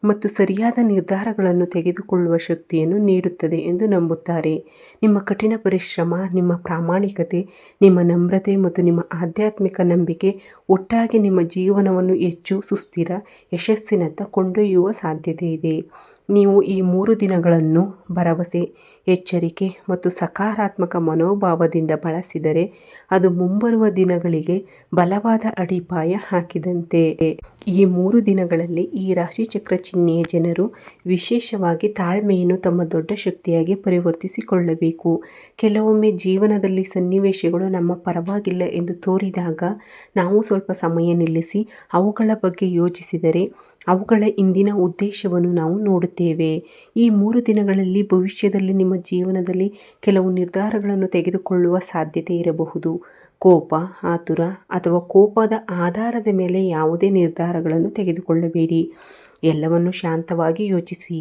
ಮತ್ತು ಸರಿಯಾದ ನಿರ್ಧಾರಗಳನ್ನು ತೆಗೆದುಕೊಳ್ಳುವ ಶಕ್ತಿಯನ್ನು ನೀಡುತ್ತದೆ ಎಂದು ನಂಬುತ್ತಾರೆ. ನಿಮ್ಮ ಕಠಿಣ ಪರಿಶ್ರಮ, ನಿಮ್ಮ ಪ್ರಾಮಾಣಿಕತೆ, ನಿಮ್ಮ ನಮ್ರತೆ ಮತ್ತು ನಿಮ್ಮ ಆಧ್ಯಾತ್ಮಿಕ ನಂಬಿಕೆ ಒಟ್ಟಾಗಿ ನಿಮ್ಮ ಜೀವನವನ್ನು ಹೆಚ್ಚು ಸುಸ್ಥಿರ ಯಶಸ್ಸಿನತ್ತ ಕೊಂಡೊಯ್ಯುವ ಸಾಧ್ಯತೆಯಿದೆ. ನೀವು ಈ 3 ದಿನಗಳನ್ನು ಭರವಸೆ, ಎಚ್ಚರಿಕೆ ಮತ್ತು ಸಕಾರಾತ್ಮಕ ಮನೋಭಾವದಿಂದ ಬಳಸಿದರೆ ಅದು ಮುಂಬರುವ ದಿನಗಳಿಗೆ ಬಲವಾದ ಅಡಿಪಾಯ ಹಾಕಿದಂತೆ. ಈ 3 ದಿನಗಳಲ್ಲಿ ಈ ರಾಶಿಚಕ್ರ ಚಿಹ್ನೆಯ ಜನರು ವಿಶೇಷವಾಗಿ ತಾಳ್ಮೆಯನ್ನು ತಮ್ಮ ದೊಡ್ಡ ಶಕ್ತಿಯಾಗಿ ಪರಿವರ್ತಿಸಿಕೊಳ್ಳಬೇಕು. ಕೆಲವೊಮ್ಮೆ ಜೀವನದಲ್ಲಿ ಸನ್ನಿವೇಶಗಳು ನಮ್ಮ ಪರವಾಗಿಲ್ಲ ಎಂದು ತೋರಿದಾಗ ನಾವು ಸ್ವಲ್ಪ ಸಮಯ ನಿಲ್ಲಿಸಿ ಅವುಗಳ ಬಗ್ಗೆ ಯೋಚಿಸಿದರೆ ಅವುಗಳ ಹಿಂದಿನ ಉದ್ದೇಶವನ್ನು ನಾವು ನೋಡುತ್ತೇವೆ. ಈ 3 ದಿನಗಳಲ್ಲಿ ಭವಿಷ್ಯದಲ್ಲಿ ನಿಮ್ಮ ಜೀವನದಲ್ಲಿ ಕೆಲವು ನಿರ್ಧಾರಗಳನ್ನು ತೆಗೆದುಕೊಳ್ಳುವ ಸಾಧ್ಯತೆ ಇರಬಹುದು. ಕೋಪ, ಆತುರ ಅಥವಾ ಕೋಪದ ಆಧಾರದ ಮೇಲೆ ಯಾವುದೇ ನಿರ್ಧಾರಗಳನ್ನು ತೆಗೆದುಕೊಳ್ಳಬೇಡಿ. ಎಲ್ಲವನ್ನು ಶಾಂತವಾಗಿ ಯೋಚಿಸಿ.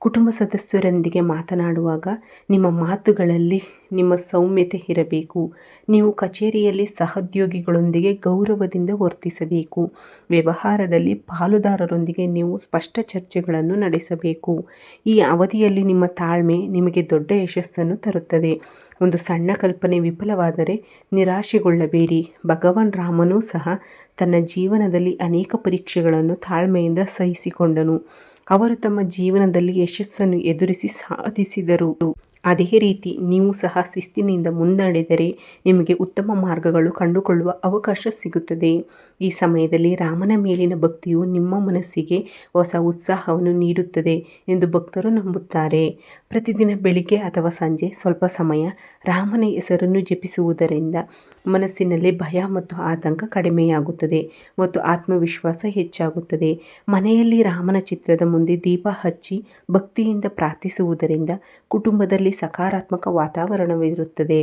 ಕುಟುಂಬ ಸದಸ್ಯರೊಂದಿಗೆ ಮಾತನಾಡುವಾಗ ನಿಮ್ಮ ಮಾತುಗಳಲ್ಲಿ ನಿಮ್ಮ ಸೌಮ್ಯತೆ ಇರಬೇಕು. ನೀವು ಕಚೇರಿಯಲ್ಲಿ ಸಹೋದ್ಯೋಗಿಗಳೊಂದಿಗೆ ಗೌರವದಿಂದ ವರ್ತಿಸಬೇಕು. ವ್ಯವಹಾರದಲ್ಲಿ ಪಾಲುದಾರರೊಂದಿಗೆ ನೀವು ಸ್ಪಷ್ಟ ಚರ್ಚೆಗಳನ್ನು ನಡೆಸಬೇಕು. ಈ ಅವಧಿಯಲ್ಲಿ ನಿಮ್ಮ ತಾಳ್ಮೆ ನಿಮಗೆ ದೊಡ್ಡ ಯಶಸ್ಸನ್ನು ತರುತ್ತದೆ. ಒಂದು ಸಣ್ಣ ಕಲ್ಪನೆ ವಿಫಲವಾದರೆ ನಿರಾಶೆಗೊಳ್ಳಬೇಡಿ. ಭಗವಾನ್ ರಾಮನೂ ಸಹ ತನ್ನ ಜೀವನದಲ್ಲಿ ಅನೇಕ ಪರೀಕ್ಷೆಗಳನ್ನು ತಾಳ್ಮೆಯಿಂದ ಸಹಿಸಿಕೊಂಡನು. ಅವರು ತಮ್ಮ ಜೀವನದಲ್ಲಿ ಯಶಸ್ಸನ್ನು ಎದುರಿಸಿ ಸಾಧಿಸಿದರು. ಅದೇ ರೀತಿ ನೀವು ಸಹ ಶಿಸ್ತಿನಿಂದ ಮುನ್ನಡೆದರೆ ನಿಮಗೆ ಉತ್ತಮ ಮಾರ್ಗಗಳು ಕಂಡುಕೊಳ್ಳುವ ಅವಕಾಶ ಸಿಗುತ್ತದೆ. ಈ ಸಮಯದಲ್ಲಿ ರಾಮನ ಮೇಲಿನ ಭಕ್ತಿಯು ನಿಮ್ಮ ಮನಸ್ಸಿಗೆ ಹೊಸ ಉತ್ಸಾಹವನ್ನು ನೀಡುತ್ತದೆ ಎಂದು ಭಕ್ತರು ನಂಬುತ್ತಾರೆ. ಪ್ರತಿದಿನ ಬೆಳಿಗ್ಗೆ ಅಥವಾ ಸಂಜೆ ಸ್ವಲ್ಪ ಸಮಯ ರಾಮನ ಹೆಸರನ್ನು ಜಪಿಸುವುದರಿಂದ ಮನಸ್ಸಿನಲ್ಲಿ ಭಯ ಮತ್ತು ಆತಂಕ ಕಡಿಮೆಯಾಗುತ್ತದೆ ಮತ್ತು ಆತ್ಮವಿಶ್ವಾಸ ಹೆಚ್ಚಾಗುತ್ತದೆ. ಮನೆಯಲ್ಲಿ ರಾಮನ ಚಿತ್ರದ ಮುಂದೆ ದೀಪ ಹಚ್ಚಿ ಭಕ್ತಿಯಿಂದ ಪ್ರಾರ್ಥಿಸುವುದರಿಂದ ಕುಟುಂಬದಲ್ಲಿ ಸಕಾರಾತ್ಮಕ ವಾತಾವರಣವಿರುತ್ತದೆ.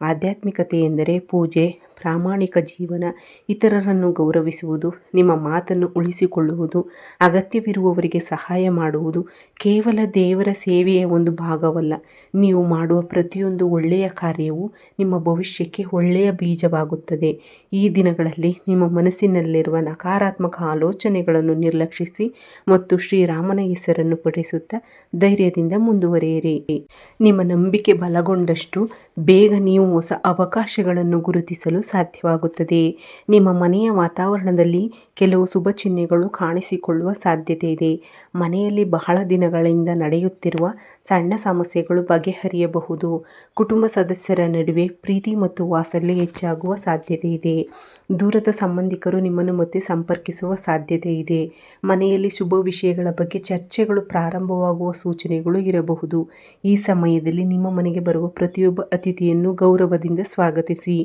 ಆಧ್ಯಾತ್ಮಿಕತೆ ಎಂದರೆ ಪೂಜೆ, ಪ್ರಾಮಾಣಿಕ ಜೀವನ, ಇತರರನ್ನು ಗೌರವಿಸುವುದು, ನಿಮ್ಮ ಮಾತನ್ನು ಉಳಿಸಿಕೊಳ್ಳುವುದು, ಅಗತ್ಯವಿರುವವರಿಗೆ ಸಹಾಯ ಮಾಡುವುದು ಕೇವಲ ದೇವರ ಸೇವೆಯ ಒಂದು ಭಾಗವಲ್ಲ. ನೀವು ಮಾಡುವ ಪ್ರತಿಯೊಂದು ಒಳ್ಳೆಯ ಕಾರ್ಯವೂ ನಿಮ್ಮ ಭವಿಷ್ಯಕ್ಕೆ ಒಳ್ಳೆಯ ಬೀಜವಾಗುತ್ತದೆ. ಈ ದಿನಗಳಲ್ಲಿ ನಿಮ್ಮ ಮನಸ್ಸಿನಲ್ಲಿರುವ ನಕಾರಾತ್ಮಕ ಆಲೋಚನೆಗಳನ್ನು ನಿರ್ಲಕ್ಷಿಸಿ ಮತ್ತು ಶ್ರೀರಾಮನ ಹೆಸರನ್ನು ಪಠಿಸುತ್ತಾ ಧೈರ್ಯದಿಂದ ಮುಂದುವರಿಯಿರಿ. ನಿಮ್ಮ ನಂಬಿಕೆ ಬಲಗೊಂಡಷ್ಟು ಬೇಗ ನೀವು ಹೊಸ ಅವಕಾಶಗಳನ್ನು ಗುರುತಿಸಲು ಸಾಧ್ಯವಾಗುತ್ತದೆ. ನಿಮ್ಮ ಮನೆಯ ವಾತಾವರಣದಲ್ಲಿ ಕೆಲವು ಶುಭ ಚಿಹ್ನೆಗಳು ಕಾಣಿಸಿಕೊಳ್ಳುವ ಸಾಧ್ಯತೆ ಇದೆ. ಮನೆಯಲ್ಲಿ ಬಹಳ ದಿನಗಳಿಂದ ನಡೆಯುತ್ತಿರುವ ಸಣ್ಣ ಸಮಸ್ಯೆಗಳು ಬಗೆಹರಿಯಬಹುದು. ಕುಟುಂಬ ಸದಸ್ಯರ ನಡುವೆ ಪ್ರೀತಿ ಮತ್ತು ವಾತ್ಸಲ್ಯ ಹೆಚ್ಚಾಗುವ ಸಾಧ್ಯತೆ ಇದೆ. ದೂರದ ಸಂಬಂಧಿಕರು ನಿಮ್ಮನ್ನು ಮತ್ತೆ ಸಂಪರ್ಕಿಸುವ ಸಾಧ್ಯತೆ ಇದೆ. ಮನೆಯಲ್ಲಿ ಶುಭ ವಿಷಯಗಳ ಬಗ್ಗೆ ಚರ್ಚೆಗಳು ಪ್ರಾರಂಭವಾಗುವ ಸೂಚನೆಗಳು ಇರಬಹುದು. ಈ ಸಮಯದಲ್ಲಿ ನಿಮ್ಮ ಮನೆಗೆ ಬರುವ ಪ್ರತಿಯೊಬ್ಬ ಅತಿಥಿಯನ್ನು ಗೌರವದಿಂದ ಸ್ವಾಗತಿಸಿ.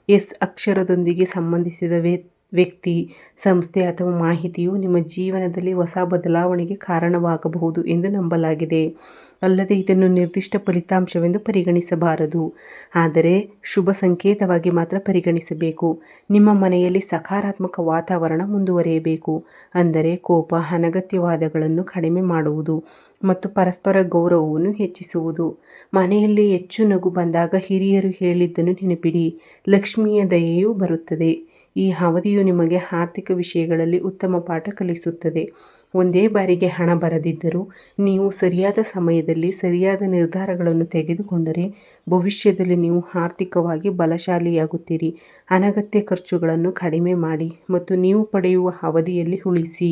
ಎಸ್ ಅಕ್ಷರದೊಂದಿಗೆ ಸಂಬಂಧಿಸಿದ ವ್ಯಕ್ತಿ, ಸಂಸ್ಥೆ ಅಥವಾ ಮಾಹಿತಿಯು ನಿಮ್ಮ ಜೀವನದಲ್ಲಿ ಹೊಸ ಬದಲಾವಣೆಗೆ ಕಾರಣವಾಗಬಹುದು ಎಂದು ನಂಬಲಾಗಿದೆ. ಅಲ್ಲದೆ ಇದನ್ನು ನಿರ್ದಿಷ್ಟ ಫಲಿತಾಂಶವೆಂದು ಪರಿಗಣಿಸಬಾರದು, ಆದರೆ ಶುಭ ಸಂಕೇತವಾಗಿ ಮಾತ್ರ ಪರಿಗಣಿಸಬೇಕು. ನಿಮ್ಮ ಮನೆಯಲ್ಲಿ ಸಕಾರಾತ್ಮಕ ವಾತಾವರಣ ಮುಂದುವರಿಯಬೇಕು, ಅಂದರೆ ಕೋಪ, ಅನಗತ್ಯ ವಾದಗಳನ್ನು ಕಡಿಮೆ ಮಾಡುವುದು ಮತ್ತು ಪರಸ್ಪರ ಗೌರವವನ್ನು ಹೆಚ್ಚಿಸುವುದು. ಮನೆಯಲ್ಲಿ ಹೆಚ್ಚು ನಗು ಬಂದಾಗ ಹಿರಿಯರು ಹೇಳಿದ್ದನ್ನು ನೆನಪಿಡಿ, ಲಕ್ಷ್ಮಿಯ ದಯೆಯು ಬರುತ್ತದೆ. ಈ ಅವಧಿಯು ನಿಮಗೆ ಆರ್ಥಿಕ ವಿಷಯಗಳಲ್ಲಿ ಉತ್ತಮ ಪಾಠ ಕಲಿಸುತ್ತದೆ. ಒಂದೇ ಬಾರಿಗೆ ಹಣ ಬರದಿದ್ದರೂ ನೀವು ಸರಿಯಾದ ಸಮಯದಲ್ಲಿ ಸರಿಯಾದ ನಿರ್ಧಾರಗಳನ್ನು ತೆಗೆದುಕೊಂಡರೆ ಭವಿಷ್ಯದಲ್ಲಿ ನೀವು ಆರ್ಥಿಕವಾಗಿ ಬಲಶಾಲಿಯಾಗುತ್ತೀರಿ. ಅನಗತ್ಯ ಖರ್ಚುಗಳನ್ನು ಕಡಿಮೆ ಮಾಡಿ ಮತ್ತು ನೀವು ಪಡೆಯುವ ಅವಧಿಯಲ್ಲಿ ಉಳಿಸಿ.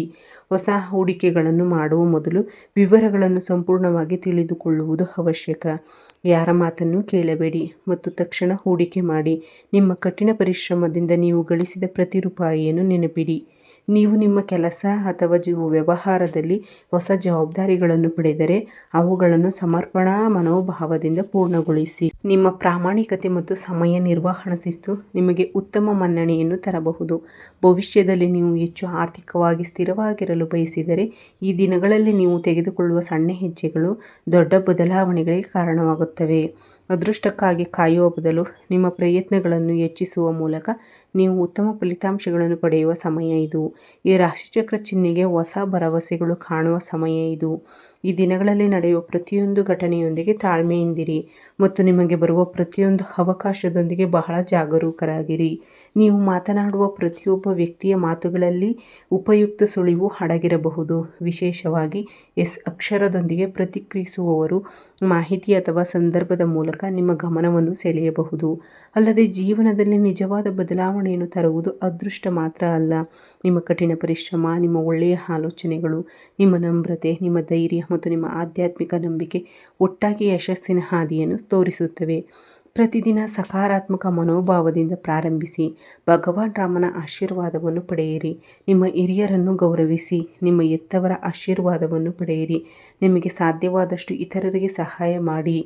ಹೊಸ ಹೂಡಿಕೆಗಳನ್ನು ಮಾಡುವ ಮೊದಲು ವಿವರಗಳನ್ನು ಸಂಪೂರ್ಣವಾಗಿ ತಿಳಿದುಕೊಳ್ಳುವುದು ಅವಶ್ಯಕ. ಯಾರ ಮಾತನ್ನು ಕೇಳಬೇಡಿ ಮತ್ತು ತಕ್ಷಣ ಹೂಡಿಕೆ ಮಾಡಿ. ನಿಮ್ಮ ಕಠಿಣ ಪರಿಶ್ರಮದಿಂದ ನೀವು ಗಳಿಸಿದ ಪ್ರತಿ ರೂಪಾಯಿಯನ್ನು ನೆನಪಿಡಿ. ನೀವು ನಿಮ್ಮ ಕೆಲಸ ಅಥವಾ ವ್ಯವಹಾರದಲ್ಲಿ ಹೊಸ ಜವಾಬ್ದಾರಿಗಳನ್ನು ಪಡೆದರೆ ಅವುಗಳನ್ನು ಸಮರ್ಪಣಾ ಮನೋಭಾವದಿಂದ ಪೂರ್ಣಗೊಳಿಸಿ. ನಿಮ್ಮ ಪ್ರಾಮಾಣಿಕತೆ ಮತ್ತು ಸಮಯ ನಿರ್ವಹಣಾ ಶಿಸ್ತು ನಿಮಗೆ ಉತ್ತಮ ಮನ್ನಣೆಯನ್ನು ತರಬಹುದು. ಭವಿಷ್ಯದಲ್ಲಿ ನೀವು ಹೆಚ್ಚು ಆರ್ಥಿಕವಾಗಿ ಸ್ಥಿರವಾಗಿರಲು ಬಯಸಿದರೆ ಈ ದಿನಗಳಲ್ಲಿ ನೀವು ತೆಗೆದುಕೊಳ್ಳುವ ಸಣ್ಣ ಹೆಜ್ಜೆಗಳು ದೊಡ್ಡ ಬದಲಾವಣೆಗಳಿಗೆ ಕಾರಣವಾಗುತ್ತವೆ. ಅದೃಷ್ಟಕ್ಕಾಗಿ ಕಾಯುವ ಬದಲು ನಿಮ್ಮ ಪ್ರಯತ್ನಗಳನ್ನು ಹೆಚ್ಚಿಸುವ ಮೂಲಕ ನೀವು ಉತ್ತಮ ಫಲಿತಾಂಶಗಳನ್ನು ಪಡೆಯುವ ಸಮಯ ಇದು. ಈ ರಾಶಿಚಕ್ರ ಚಿಹ್ನೆಗೆ ಹೊಸ ಭರವಸೆಗಳು ಕಾಣುವ ಸಮಯ ಇದು. ಈ ದಿನಗಳಲ್ಲಿ ನಡೆಯುವ ಪ್ರತಿಯೊಂದು ಘಟನೆಯೊಂದಿಗೆ ತಾಳ್ಮೆಯಿಂದಿರಿ ಮತ್ತು ನಿಮಗೆ ಬರುವ ಪ್ರತಿಯೊಂದು ಅವಕಾಶದೊಂದಿಗೆ ಬಹಳ ಜಾಗರೂಕರಾಗಿರಿ. ನೀವು ಮಾತನಾಡುವ ಪ್ರತಿಯೊಬ್ಬ ವ್ಯಕ್ತಿಯ ಮಾತುಗಳಲ್ಲಿ ಉಪಯುಕ್ತ ಸುಳಿವು ಅಡಗಿರಬಹುದು. ವಿಶೇಷವಾಗಿ ಎಸ್ ಅಕ್ಷರದೊಂದಿಗೆ ಪ್ರತಿಕ್ರಿಯಿಸುವವರು ಮಾಹಿತಿ ಅಥವಾ ಸಂದರ್ಭದ ಮೂಲಕ ನಿಮ್ಮ ಗಮನವನ್ನು ಸೆಳೆಯಬಹುದು. ಅಲ್ಲದೆ ಜೀವನದಲ್ಲಿ ನಿಜವಾದ ಬದಲಾವಣೆಯನ್ನು ತರುವುದು ಅದೃಷ್ಟ ಮಾತ್ರ ಅಲ್ಲ, ನಿಮ್ಮ ಕಠಿಣ ಪರಿಶ್ರಮ, ನಿಮ್ಮ ಒಳ್ಳೆಯ ಆಲೋಚನೆಗಳು, ನಿಮ್ಮ ನಮ್ರತೆ, ನಿಮ್ಮ ಧೈರ್ಯ ಮತ್ತು ನಿಮ್ಮ ಆಧ್ಯಾತ್ಮಿಕ ನಂಬಿಕೆ ಒಟ್ಟಾಗಿ ಯಶಸ್ಸಿನ ಹಾದಿಯನ್ನು ತೋರಿಸುತ್ತವೆ. ಪ್ರತಿದಿನ ಸಕಾರಾತ್ಮಕ ಮನೋಭಾವದಿಂದ ಪ್ರಾರಂಭಿಸಿ. ಭಗವಾನ್ ರಾಮನ ಆಶೀರ್ವಾದವನ್ನು ಪಡೆಯಿರಿ. ನಿಮ್ಮ ಹಿರಿಯರನ್ನು ಗೌರವಿಸಿ. ನಿಮ್ಮ ಹೆತ್ತವರ ಆಶೀರ್ವಾದವನ್ನು ಪಡೆಯಿರಿ. ನಿಮಗೆ ಸಾಧ್ಯವಾದಷ್ಟು ಇತರರಿಗೆ ಸಹಾಯ ಮಾಡಿ.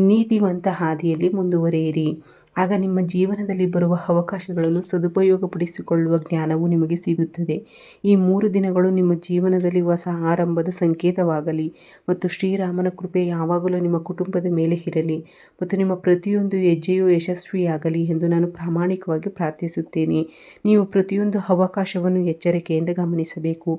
ನೀತಿವಂತ ಹಾದಿಯಲ್ಲಿ ಮುಂದುವರಿಯಿರಿ. ಆಗ ನಿಮ್ಮ ಜೀವನದಲ್ಲಿ ಬರುವ ಅವಕಾಶಗಳನ್ನು ಸದುಪಯೋಗಪಡಿಸಿಕೊಳ್ಳುವ ಜ್ಞಾನವು ನಿಮಗೆ ಸಿಗುತ್ತದೆ. ಈ 3 ದಿನಗಳು ನಿಮ್ಮ ಜೀವನದಲ್ಲಿ ಹೊಸ ಆರಂಭದ ಸಂಕೇತವಾಗಲಿ ಮತ್ತು ಶ್ರೀರಾಮನ ಕೃಪೆ ಯಾವಾಗಲೂ ನಿಮ್ಮ ಕುಟುಂಬದ ಮೇಲೆ ಇರಲಿ ಮತ್ತು ನಿಮ್ಮ ಪ್ರತಿಯೊಂದು ಹೆಜ್ಜೆಯೂ ಯಶಸ್ವಿಯಾಗಲಿ ಎಂದು ನಾನು ಪ್ರಾಮಾಣಿಕವಾಗಿ ಪ್ರಾರ್ಥಿಸುತ್ತೇನೆ. ನೀವು ಪ್ರತಿಯೊಂದು ಅವಕಾಶವನ್ನು ಎಚ್ಚರಿಕೆಯಿಂದ ಗಮನಿಸಬೇಕು.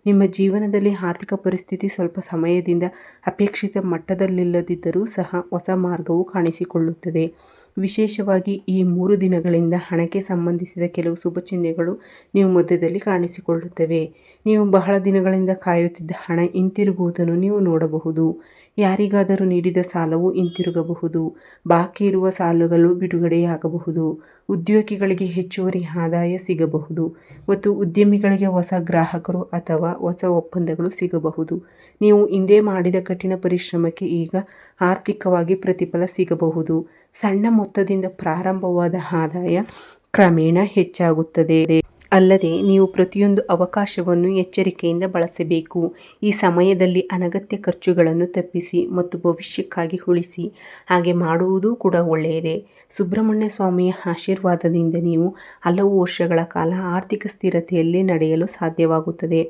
ನಿಮ್ಮ ಜೀವನದಲ್ಲಿ ಆರ್ಥಿಕ ಪರಿಸ್ಥಿತಿ ಸ್ವಲ್ಪ ಸಮಯದಿಂದ ಅಪೇಕ್ಷಿತ ಮಟ್ಟದಲ್ಲಿಲ್ಲದಿದ್ದರೂ ಸಹ ಹೊಸ ಮಾರ್ಗವು ಕಾಣಿಸಿಕೊಳ್ಳುತ್ತದೆ. ವಿಶೇಷವಾಗಿ ಈ 3 ದಿನಗಳಿಂದ ಹಣಕ್ಕೆ ಸಂಬಂಧಿಸಿದ ಕೆಲವು ಶುಭ ಚಿಹ್ನೆಗಳು ನೀವು ಮಧ್ಯದಲ್ಲಿ ಕಾಣಿಸಿಕೊಳ್ಳುತ್ತವೆ. ನೀವು ಬಹಳ ದಿನಗಳಿಂದ ಕಾಯುತ್ತಿದ್ದ ಹಣ ಹಿಂತಿರುಗುವುದನ್ನು ನೀವು ನೋಡಬಹುದು. ಯಾರಿಗಾದರೂ ನೀಡಿದ ಸಾಲವು ಹಿಂತಿರುಗಬಹುದು. ಬಾಕಿ ಇರುವ ಸಾಲಗಳು ಬಿಡುಗಡೆಯಾಗಬಹುದು. ಉದ್ಯೋಗಿಗಳಿಗೆ ಹೆಚ್ಚುವರಿ ಆದಾಯ ಸಿಗಬಹುದು ಮತ್ತು ಉದ್ಯಮಿಗಳಿಗೆ ಹೊಸ ಗ್ರಾಹಕರು ಅಥವಾ ಹೊಸ ಒಪ್ಪಂದಗಳು ಸಿಗಬಹುದು. ನೀವು ಹಿಂದೆ ಮಾಡಿದ ಕಠಿಣ ಪರಿಶ್ರಮಕ್ಕೆ ಈಗ ಆರ್ಥಿಕವಾಗಿ ಪ್ರತಿಫಲ ಸಿಗಬಹುದು. ಸಣ್ಣ ಮೊತ್ತದಿಂದ ಪ್ರಾರಂಭವಾದ ಆದಾಯ ಕ್ರಮೇಣ ಹೆಚ್ಚಾಗುತ್ತದೆ. ಅಲ್ಲದೆ ನೀವು ಪ್ರತಿಯೊಂದು ಅವಕಾಶವನ್ನು ಎಚ್ಚರಿಕೆಯಿಂದ ಬಳಸಬೇಕು. ಈ ಸಮಯದಲ್ಲಿ ಅನಗತ್ಯ ಖರ್ಚುಗಳನ್ನು ತಪ್ಪಿಸಿ ಮತ್ತು ಭವಿಷ್ಯಕ್ಕಾಗಿ ಉಳಿಸಿ. ಹಾಗೆ ಮಾಡುವುದೂ ಕೂಡ ಒಳ್ಳೆಯದೇ. ಸುಬ್ರಹ್ಮಣ್ಯ ಸ್ವಾಮಿಯ ಆಶೀರ್ವಾದದಿಂದ ನೀವು ಹಲವು ವರ್ಷಗಳ ಕಾಲ ಆರ್ಥಿಕ ಸ್ಥಿರತೆಯಲ್ಲಿ ನಡೆಯಲು ಸಾಧ್ಯವಾಗುತ್ತದೆ.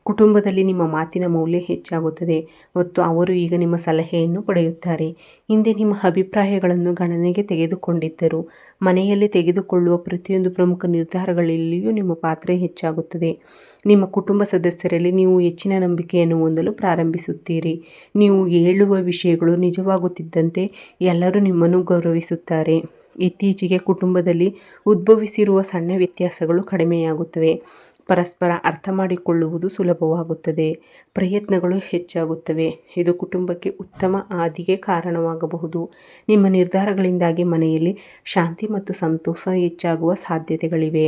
ಕುಟುಂಬದಲ್ಲಿ ನಿಮ್ಮ ಮಾತಿನ ಮೌಲ್ಯ ಹೆಚ್ಚಾಗುತ್ತದೆ ಮತ್ತು ಅವರು ಈಗ ನಿಮ್ಮ ಸಲಹೆಯನ್ನು ಪಡೆಯುತ್ತಾರೆ. ಹಿಂದೆ ನಿಮ್ಮ ಅಭಿಪ್ರಾಯಗಳನ್ನು ಗಣನೆಗೆ ತೆಗೆದುಕೊಂಡಿದ್ದರು. ಮನೆಯಲ್ಲಿ ತೆಗೆದುಕೊಳ್ಳುವ ಪ್ರತಿಯೊಂದು ಪ್ರಮುಖ ನಿರ್ಧಾರಗಳಲ್ಲಿಯೂ ನಿಮ್ಮ ಪಾತ್ರ ಹೆಚ್ಚಾಗುತ್ತದೆ. ನಿಮ್ಮ ಕುಟುಂಬ ಸದಸ್ಯರಲ್ಲಿ ನೀವು ಹೆಚ್ಚಿನ ನಂಬಿಕೆಯನ್ನು ಹೊಂದಲು ಪ್ರಾರಂಭಿಸುತ್ತೀರಿ. ನೀವು ಹೇಳುವ ವಿಷಯಗಳು ನಿಜವಾಗುತ್ತಿದ್ದಂತೆ ಎಲ್ಲರೂ ನಿಮ್ಮನ್ನು ಗೌರವಿಸುತ್ತಾರೆ. ಇತ್ತೀಚೆಗೆ ಕುಟುಂಬದಲ್ಲಿ ಉದ್ಭವಿಸಿರುವ ಸಣ್ಣ ವ್ಯತ್ಯಾಸಗಳು ಕಡಿಮೆಯಾಗುತ್ತವೆ. ಪರಸ್ಪರ ಅರ್ಥ ಮಾಡಿಕೊಳ್ಳುವುದು ಸುಲಭವಾಗುತ್ತದೆ. ಪ್ರಯತ್ನಗಳು ಹೆಚ್ಚಾಗುತ್ತವೆ. ಇದು ಕುಟುಂಬಕ್ಕೆ ಉತ್ತಮ ಹಾದಿಗೆ ಕಾರಣವಾಗಬಹುದು. ನಿಮ್ಮ ನಿರ್ಧಾರಗಳಿಂದಾಗಿ ಮನೆಯಲ್ಲಿ ಶಾಂತಿ ಮತ್ತು ಸಂತೋಷ ಹೆಚ್ಚಾಗುವ ಸಾಧ್ಯತೆಗಳಿವೆ.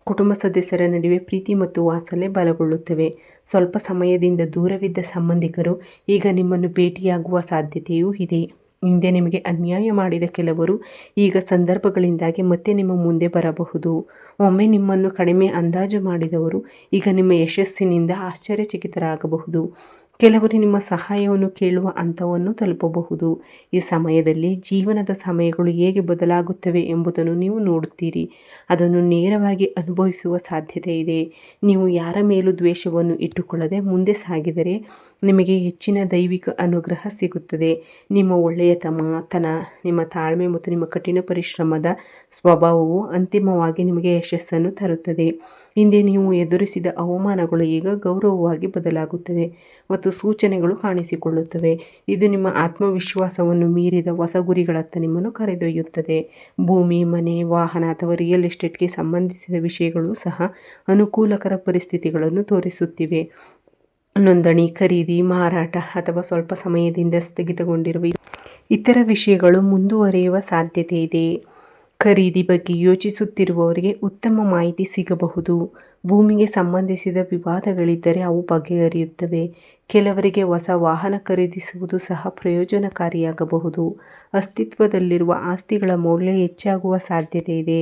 ಕುಟುಂಬ ಸದಸ್ಯರ ನಡುವೆ ಪ್ರೀತಿ ಮತ್ತು ವಾತ್ಸಲ್ಯ ಬಲಗೊಳ್ಳುತ್ತವೆ. ಸ್ವಲ್ಪ ಸಮಯದಿಂದ ದೂರವಿದ್ದ ಸಂಬಂಧಿಕರು ಈಗ ನಿಮ್ಮನ್ನು ಭೇಟಿಯಾಗುವ ಸಾಧ್ಯತೆಯೂ ಇದೆ. ಹಿಂದೆ ನಿಮಗೆ ಅನ್ಯಾಯ ಮಾಡಿದ ಕೆಲವರು ಈಗ ಸಂದರ್ಭಗಳಿಂದಾಗಿ ಮತ್ತೆ ನಿಮ್ಮ ಮುಂದೆ ಬರಬಹುದು. ಒಮ್ಮೆ ನಿಮ್ಮನ್ನು ಕಡಿಮೆ ಅಂದಾಜು ಮಾಡಿದವರು ಈಗ ನಿಮ್ಮ ಯಶಸ್ಸಿನಿಂದ ಆಶ್ಚರ್ಯಚಕಿತರಾಗಬಹುದು. ಕೆಲವರು ನಿಮ್ಮ ಸಹಾಯವನ್ನು ಕೇಳುವ ಹಂತವನ್ನು ತಲುಪಬಹುದು. ಈ ಸಮಯದಲ್ಲಿ ಜೀವನದ ಸಮಯಗಳು ಹೇಗೆ ಬದಲಾಗುತ್ತವೆ ಎಂಬುದನ್ನು ನೀವು ನೋಡುತ್ತೀರಿ. ಅದನ್ನು ನೇರವಾಗಿ ಅನುಭವಿಸುವ ಸಾಧ್ಯತೆ ಇದೆ. ನೀವು ಯಾರ ಮೇಲೂ ದ್ವೇಷವನ್ನು ಇಟ್ಟುಕೊಳ್ಳದೆ ಮುಂದೆ ಸಾಗಿದರೆ ನಿಮಗೆ ಹೆಚ್ಚಿನ ದೈವಿಕ ಅನುಗ್ರಹ ಸಿಗುತ್ತದೆ. ನಿಮ್ಮ ಒಳ್ಳೆಯತನ, ನಿಮ್ಮ ತಾಳ್ಮೆ ಮತ್ತು ನಿಮ್ಮ ಕಠಿಣ ಪರಿಶ್ರಮದ ಸ್ವಭಾವವು ಅಂತಿಮವಾಗಿ ನಿಮಗೆ ಯಶಸ್ಸನ್ನು ತರುತ್ತದೆ. ಹಿಂದೆ ನೀವು ಎದುರಿಸಿದ ಅವಮಾನಗಳು ಈಗ ಗೌರವವಾಗಿ ಬದಲಾಗುತ್ತವೆ ಮತ್ತು ಸೂಚನೆಗಳು ಕಾಣಿಸಿಕೊಳ್ಳುತ್ತವೆ. ಇದು ನಿಮ್ಮ ಆತ್ಮವಿಶ್ವಾಸವನ್ನು ಮೀರಿದ ಹೊಸ ಗುರಿಗಳತ್ತ ನಿಮ್ಮನ್ನು ಕರೆದೊಯ್ಯುತ್ತದೆ. ಭೂಮಿ, ಮನೆ, ವಾಹನ ಅಥವಾ ರಿಯಲ್ ಎಸ್ಟೇಟ್ಗೆ ಸಂಬಂಧಿಸಿದ ವಿಷಯಗಳು ಸಹ ಅನುಕೂಲಕರ ಪರಿಸ್ಥಿತಿಗಳನ್ನು ತೋರಿಸುತ್ತಿವೆ. ನೋಂದಣಿ, ಖರೀದಿ, ಮಾರಾಟ ಅಥವಾ ಸ್ವಲ್ಪ ಸಮಯದಿಂದ ಸ್ಥಗಿತಗೊಂಡಿರುವ ಇತರ ವಿಷಯಗಳು ಮುಂದುವರಿಯುವ ಸಾಧ್ಯತೆ ಇದೆ. ಖರೀದಿ ಬಗ್ಗೆ ಯೋಚಿಸುತ್ತಿರುವವರಿಗೆ ಉತ್ತಮ ಮಾಹಿತಿ ಸಿಗಬಹುದು. ಭೂಮಿಗೆ ಸಂಬಂಧಿಸಿದ ವಿವಾದಗಳಿದ್ದರೆ ಅವು ಬಗೆಹರಿಯುತ್ತವೆ. ಕೆಲವರಿಗೆ ಹೊಸ ವಾಹನ ಖರೀದಿಸುವುದು ಸಹ ಪ್ರಯೋಜನಕಾರಿಯಾಗಬಹುದು. ಅಸ್ತಿತ್ವದಲ್ಲಿರುವ ಆಸ್ತಿಗಳ ಮೌಲ್ಯ ಹೆಚ್ಚಾಗುವ ಸಾಧ್ಯತೆ ಇದೆ.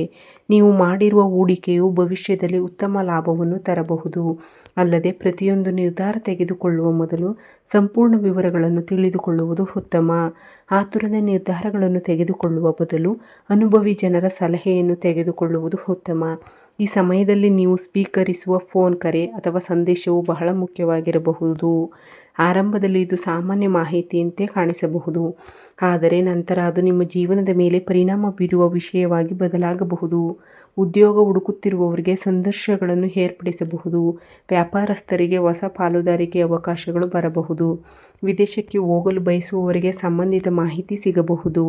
ನೀವು ಮಾಡಿರುವ ಹೂಡಿಕೆಯು ಭವಿಷ್ಯದಲ್ಲಿ ಉತ್ತಮ ಲಾಭವನ್ನು ತರಬಹುದು. ಅಲ್ಲದೆ ಪ್ರತಿಯೊಂದು ನಿರ್ಧಾರ ತೆಗೆದುಕೊಳ್ಳುವ ಮೊದಲು ಸಂಪೂರ್ಣ ವಿವರಗಳನ್ನು ತಿಳಿದುಕೊಳ್ಳುವುದು ಉತ್ತಮ. ಆತುರದ ನಿರ್ಧಾರಗಳನ್ನು ತೆಗೆದುಕೊಳ್ಳುವ ಬದಲು ಅನುಭವಿ ಜನರ ಸಲಹೆಯನ್ನು ತೆಗೆದುಕೊಳ್ಳುವುದು ಉತ್ತಮ. ಈ ಸಮಯದಲ್ಲಿ ನೀವು ಸ್ವೀಕರಿಸುವ ಫೋನ್ ಕರೆ ಅಥವಾ ಸಂದೇಶವು ಬಹಳ ಮುಖ್ಯವಾಗಿರಬಹುದು. ಆರಂಭದಲ್ಲಿ ಇದು ಸಾಮಾನ್ಯ ಮಾಹಿತಿಯಂತೆ ಕಾಣಿಸಬಹುದು, ಆದರೆ ನಂತರ ಅದು ನಿಮ್ಮ ಜೀವನದ ಮೇಲೆ ಪರಿಣಾಮ ಬೀರುವ ವಿಷಯವಾಗಿ ಬದಲಾಗಬಹುದು. ಉದ್ಯೋಗ ಹುಡುಕುತ್ತಿರುವವರಿಗೆ ಸಂದರ್ಶನಗಳನ್ನು ಏರ್ಪಡಿಸಬಹುದು. ವ್ಯಾಪಾರಸ್ಥರಿಗೆ ಹೊಸ ಪಾಲುದಾರಿಕೆ ಅವಕಾಶಗಳು ಬರಬಹುದು. ವಿದೇಶಕ್ಕೆ ಹೋಗಲು ಬಯಸುವವರಿಗೆ ಸಂಬಂಧಿತ ಮಾಹಿತಿ ಸಿಗಬಹುದು.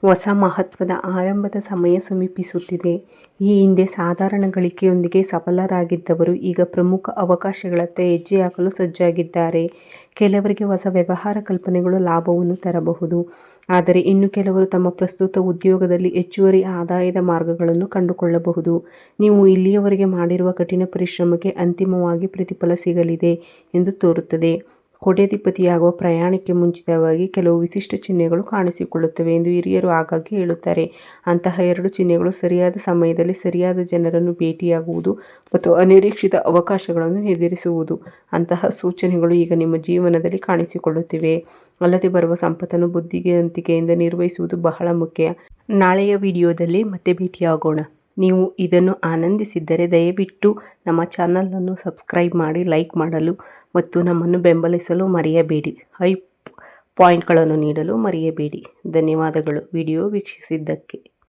ಹೊಸ ಮಹತ್ವದ ಆರಂಭದ ಸಮಯ ಸಮೀಪಿಸುತ್ತಿದೆ. ಈ ಹಿಂದೆ ಸಾಧಾರಣ ಗಳಿಕೆಯೊಂದಿಗೆ ಸಫಲರಾಗಿದ್ದವರು ಈಗ ಪ್ರಮುಖ ಅವಕಾಶಗಳತ್ತ ಹೆಜ್ಜೆ ಹಾಕಲು ಸಜ್ಜಾಗಿದ್ದಾರೆ. ಕೆಲವರಿಗೆ ಹೊಸ ವ್ಯವಹಾರ ಕಲ್ಪನೆಗಳು ಲಾಭವನ್ನು ತರಬಹುದು, ಆದರೆ ಇನ್ನು ಕೆಲವರು ತಮ್ಮ ಪ್ರಸ್ತುತ ಉದ್ಯೋಗದಲ್ಲಿ ಹೆಚ್ಚುವರಿ ಆದಾಯದ ಮಾರ್ಗಗಳನ್ನು ಕಂಡುಕೊಳ್ಳಬಹುದು. ನೀವು ಇಲ್ಲಿಯವರೆಗೆ ಮಾಡಿರುವ ಕಠಿಣ ಪರಿಶ್ರಮಕ್ಕೆ ಅಂತಿಮವಾಗಿ ಪ್ರತಿಫಲ ಸಿಗಲಿದೆ ಎಂದು ತೋರುತ್ತದೆ. ಕೋಟ್ಯಾಧಿಪತಿಯಾಗುವ ಪ್ರಯಾಣಕ್ಕೆ ಮುಂಚಿತವಾಗಿ ಕೆಲವು ವಿಶಿಷ್ಟ ಚಿಹ್ನೆಗಳು ಕಾಣಿಸಿಕೊಳ್ಳುತ್ತವೆ ಎಂದು ಹಿರಿಯರು ಆಗಾಗ್ಗೆ ಹೇಳುತ್ತಾರೆ. ಅಂತಹ 2 ಚಿಹ್ನೆಗಳು ಸರಿಯಾದ ಸಮಯದಲ್ಲಿ ಸರಿಯಾದ ಜನರನ್ನು ಭೇಟಿಯಾಗುವುದು ಮತ್ತು ಅನಿರೀಕ್ಷಿತ ಅವಕಾಶಗಳನ್ನು ಎದುರಿಸುವುದು. ಅಂತಹ ಸೂಚನೆಗಳು ಈಗ ನಿಮ್ಮ ಜೀವನದಲ್ಲಿ ಕಾಣಿಸಿಕೊಳ್ಳುತ್ತಿವೆ. ಅಲ್ಲದೆ ಬರುವ ಸಂಪತ್ತನ್ನು ಬುದ್ಧಿವಂತಿಕೆಯಿಂದ ನಿರ್ವಹಿಸುವುದು ಬಹಳ ಮುಖ್ಯ. ನಾಳೆಯ ವಿಡಿಯೋದಲ್ಲಿ ಮತ್ತೆ ಭೇಟಿಯಾಗೋಣ. ನೀವು ಇದನ್ನು ಆನಂದಿಸಿದ್ದರೆ ದಯವಿಟ್ಟು ನಮ್ಮ ಚಾನಲನ್ನು ಸಬ್ಸ್ಕ್ರೈಬ್ ಮಾಡಿ, ಲೈಕ್ ಮಾಡಲು ಮತ್ತು ನಮ್ಮನ್ನು ಬೆಂಬಲಿಸಲು ಮರೆಯಬೇಡಿ. ಪಾಯಿಂಟ್ಗಳನ್ನು ನೀಡಲು ಮರೆಯಬೇಡಿ. ಧನ್ಯವಾದಗಳು ವಿಡಿಯೋ ವೀಕ್ಷಿಸಿದ್ದಕ್ಕೆ.